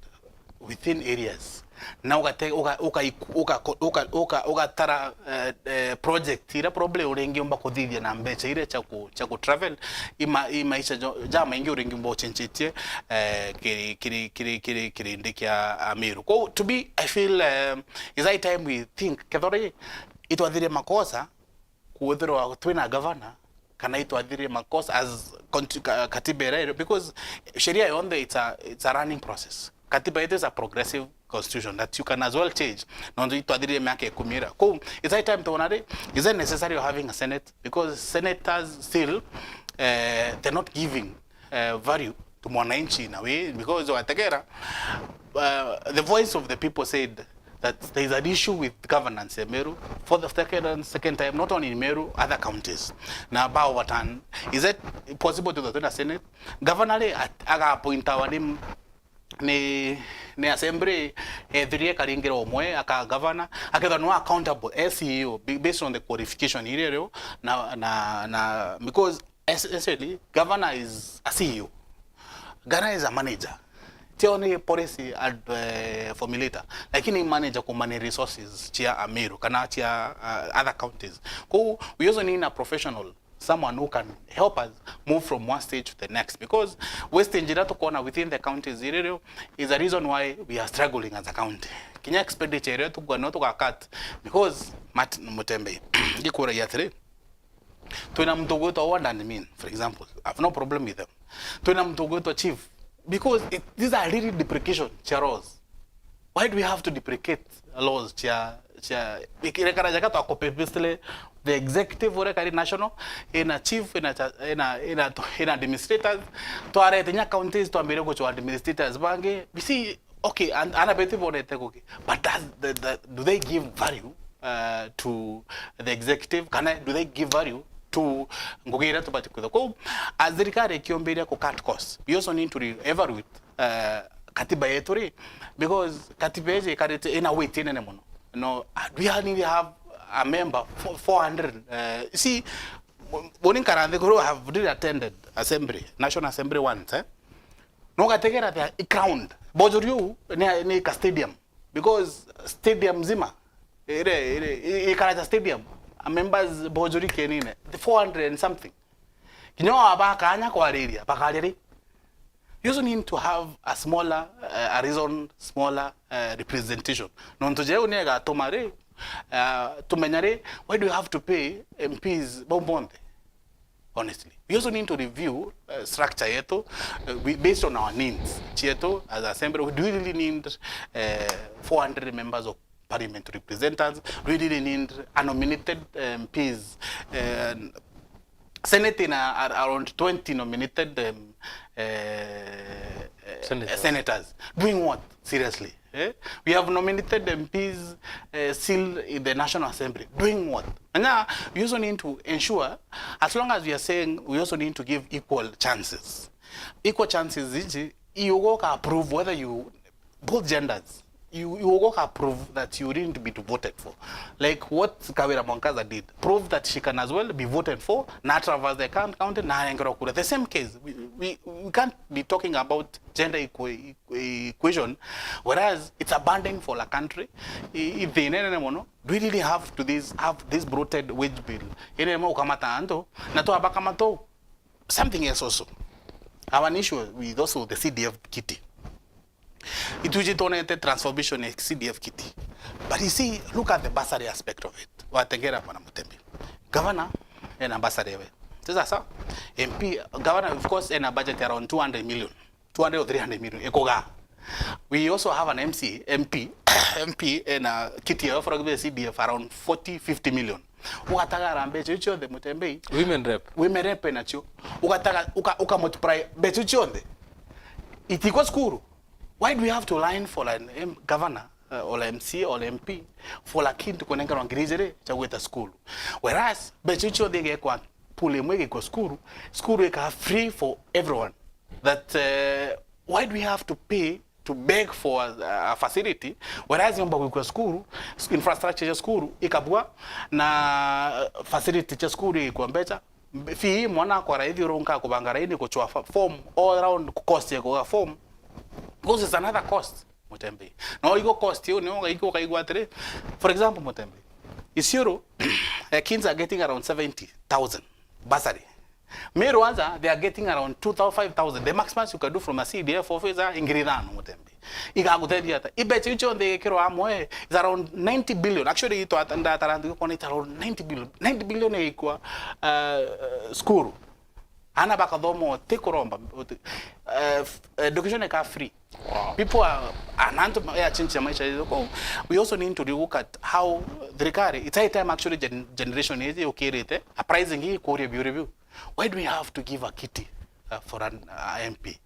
within areas. Na uka tara project ira problem urengi umba kuthithia na mbecha ire cha ku travel imaisha jama ingi urengi umba chenchetie kiri ndikia Amiru. To be, I feel is high time we think kethore itwathire makosa kuthirwa twina governor kana itwathire makosa as katiba, because sheria yonde it's a running process. Katiba it is a progressive constitution that you can as well change. Nondo itwathire miaka 10. It's high time to honor. Is it necessary of having a senate? Because senators still they're not giving value to mwananchi in a way, because the voice of the people said that there is an issue with governance in Meru for the second time, not only in Meru, other counties. Now, about what is it possible to the Senate? Governor aga appoint awanim ni assembly three karingiro omwe aka governor aketha no accountable CEO based on the qualification irero na because essentially governor is a CEO, governor is a manager. Tioni policy formulator, lakini manager ku manage resources chia Amiru kana chia other counties. We also need a professional, someone who can help us move from one stage to the next, because wasting jirato kona within the counties is a reason why we are struggling as a county. Kinya expenditure yetu kwa not to cut because Mutembe ikura ya 3 tuna mtogo to wanda mean, for example, I have no problem with them. Tuna mtogo to chief, because these are really deprecation laws. Why do we have to deprecate laws? The executive or national, in a chief, in administrators, to arrest the counties to America administrators. We see, okay, and okay, but do they give value to the executive? Do they give value to ngogera to particular as the regard ekiomberia ko cut costs? We also need to evaluate katiba yetu, because katiba yetu karete ina weight ine mono. No, we only have a member 400. See, Bonin Karande Guru have really attended assembly, National Assembly once. No, I take it at crowned Bojuru near stadium, because stadium Zima, Karaja stadium. Members Bojuri Kenine, the 400 and something. You know about Kanya Kwaria, Bakari. You also need to have a smaller, a reason smaller representation. Non to Jeunega Tomare, to Menare, why do you have to pay MPs Bombonde? Honestly, we also need to review structure yeto based on our needs. Chieto as assembly, do we really need 400 members of parliament to represent us? We really need nominated MPs. Senate in around 20 nominated senators. Doing what? Seriously. We have nominated MPs still in the National Assembly. Doing what? And now we also need to ensure, as long as we are saying, we also need to give equal chances. Equal chances, you go approve whether you, both genders, you will approve that you didn't be voted for. Like what Kawira Monkaza did. Prove that she can as well be voted for, not traverse the county, the same case. We can't be talking about gender equation, whereas it's a banding for the country. If they do we really have this bloated wage bill? Something else also. I have an issue with also the CDF kitty. It will donate transformation in CDF kitty. But you see, look at the bursary aspect of it. Governor and ambassador. MP, governor, of course, and a budget around 200 million, 200 or 300 million. We also have an MP and a kitty for the CDF around 40, 50 million. Women rep. Women rep nacho. Uka multiply bechuchonde. It equals Kuru. Why do we have to line for a governor or MC or MP for a kid to connect on Grizere to school? Whereas bechucho they get one pule mwege kwa school is free for everyone. That why do we have to pay to beg for a facility, whereas in kwa school infrastructure ya school ikabwa na facility ya school iko better, fi mwana kwa hivi ronka kubangara ini kuchwa form all around cost ya form because it's another cost Mutembe no iko cost you no iko kaigwa tere for example Mutembe Isiolo kids are getting around 70,000 bursary Meruanza they are getting around 2,500 the maximum you can do from a CDF officer ingridano Mutembe ikagutedia ata ibeche icho ndekero amwe is around 90 billion actually ito atanda tarandu ko ni around 90 billion equal school ana bakadhomo tekoromba education is free. Wow. People are ananto ya chinchi maisha hizo. We also need to look at how the regard it's high time actually generation is okay a pricing hii Kuri review. Why do we have to give a kitty for an MP?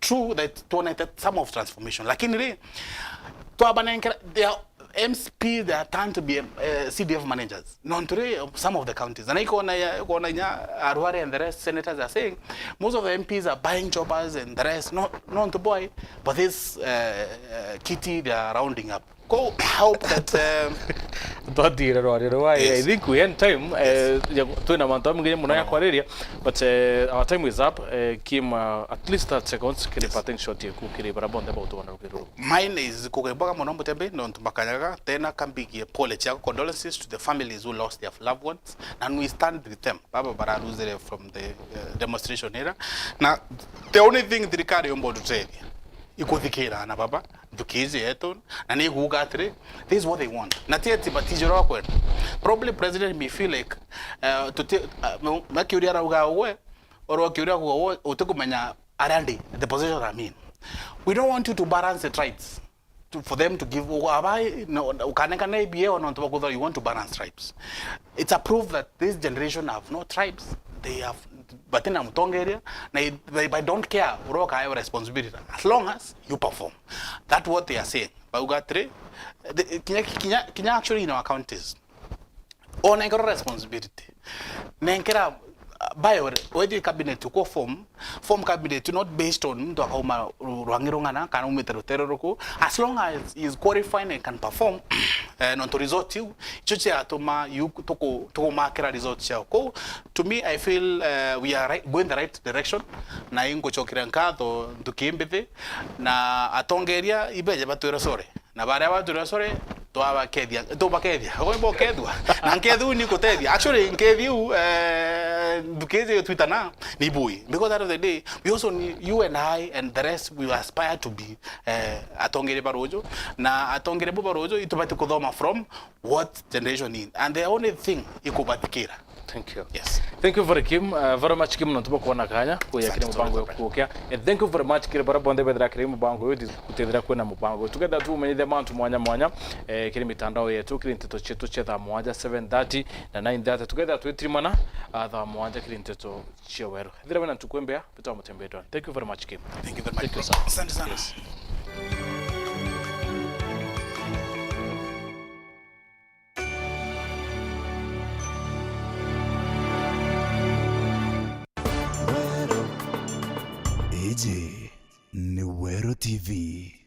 True that to some of transformation lakini to abanenka they are MP they are turned to be CDF managers. Non today some of the counties. And I go Aruari and the rest senators are saying most of the MPs are buying jobbers and the rest not to boy, but this kitty they are rounding up. Go hope that I think we end time tuna manto mngine muna ya kwareria but our time is up Kim at least 30 seconds kile patent shot yeku kile barabonde ba utwana rukiro mine is kugeboga monombo tembe no tumakanyaga tena kambigie pole chako condolences to the families who lost their loved ones and we stand with them baba bara lose from the demonstration era na the only thing the rikari ombo do ikuthikira na baba dukizi yetu na ni gugatire this is what they want na tieti batijoro kwa probably president may feel like makiuria rauga we or kiuria ko utekumenya arandi the position I mean we don't want you to balance the tribes for them to give abai no ukaneka na ibie or not you want to balance tribes it's a proof that this generation have no tribes they have but in Amutongeria, they don't care rock have responsibility as long as you perform. That's what they are saying. But we got three. Kinya actually in our counties. On a responsibility. Nenkera by whether cabinet to go form cabinet not based on how Rangirongana can terror as long as he is qualified and can perform not to resort you atoma you to mark resort to me I feel we are going the right direction na ingo chokiranka to kimbete na atongeria ibeje batwera sore na bare batwera sore to abakedia to bakedia go kedwa na kedu ni kotedia actually kedu dukeze Twitter na ni boy because at the end of the day we also need you and I and the rest we aspire to be atongere barojo na atongere barojo itubati kudoma from what generation need and the only thing ikubatikira. Thank you. Yes. Thank you very Kim. Very much Kim natuba kuona kanya kuyakira mubango yokuokya. And thank you very much kire barabonde bedra kire mubango yodi kutendera kwena mubango. Together tu many the month mwanya kire mitandao yetu kire nteto chetu chetha mwanja 7:30 na 9:30 together tu trimana tha mwanja kire nteto chewero. Thira bana tukwembea bitamu tembedwa. Thank you very much Kim. Thank you very much. Asante sana. Yes. Ni Wero TV.